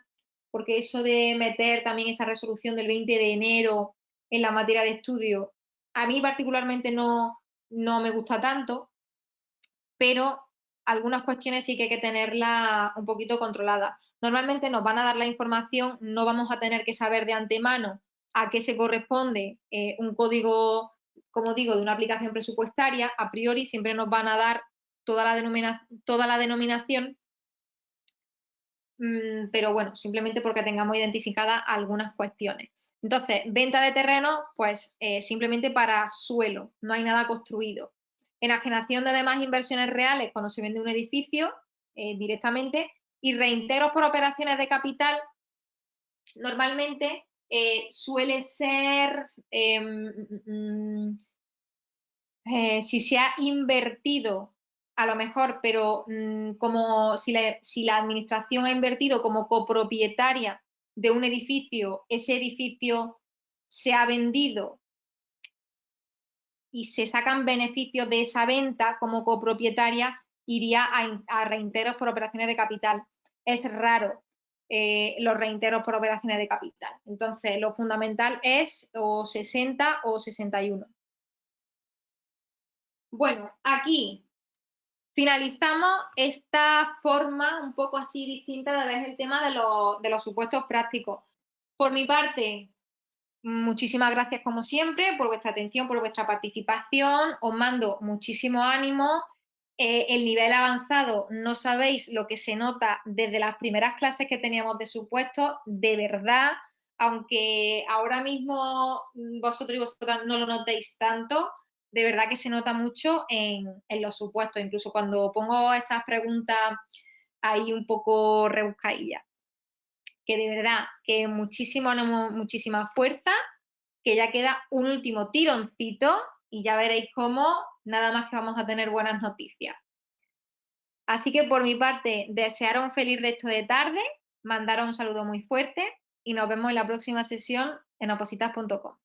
porque eso de meter también esa resolución del 20 de enero en la materia de estudio, a mí particularmente no me gusta tanto, pero algunas cuestiones sí que hay que tenerlas un poquito controladas. Normalmente nos van a dar la información, no vamos a tener que saber de antemano a qué se corresponde un código, como digo, de una aplicación presupuestaria. A priori siempre nos van a dar toda la denominación, pero bueno, simplemente porque tengamos identificadas algunas cuestiones. Entonces, venta de terreno, pues simplemente para suelo, no hay nada construido. Enajenación de demás inversiones reales cuando se vende un edificio directamente, y reintegros por operaciones de capital normalmente suele ser si se ha invertido a lo mejor, pero como si la administración ha invertido como copropietaria de un edificio, ese edificio se ha vendido y se sacan beneficios de esa venta como copropietaria, iría a reintegros por operaciones de capital. Es raro los reintegros por operaciones de capital. Entonces, lo fundamental es o 60 o 61. Bueno, aquí finalizamos esta forma un poco así distinta de ver el tema de los supuestos prácticos. Por mi parte, muchísimas gracias como siempre por vuestra atención, por vuestra participación. Os mando muchísimo ánimo. El nivel avanzado, no sabéis lo que se nota desde las primeras clases que teníamos de supuestos, de verdad, aunque ahora mismo vosotros y vosotras no lo notéis tanto, de verdad que se nota mucho en los supuestos, incluso cuando pongo esas preguntas ahí un poco rebuscadillas. Que de verdad, que muchísimo ánimo, muchísima fuerza, que ya queda un último tironcito y ya veréis cómo nada más que vamos a tener buenas noticias. Así que por mi parte, desearos un feliz resto de tarde, mandaros un saludo muy fuerte y nos vemos en la próxima sesión en opositas.com.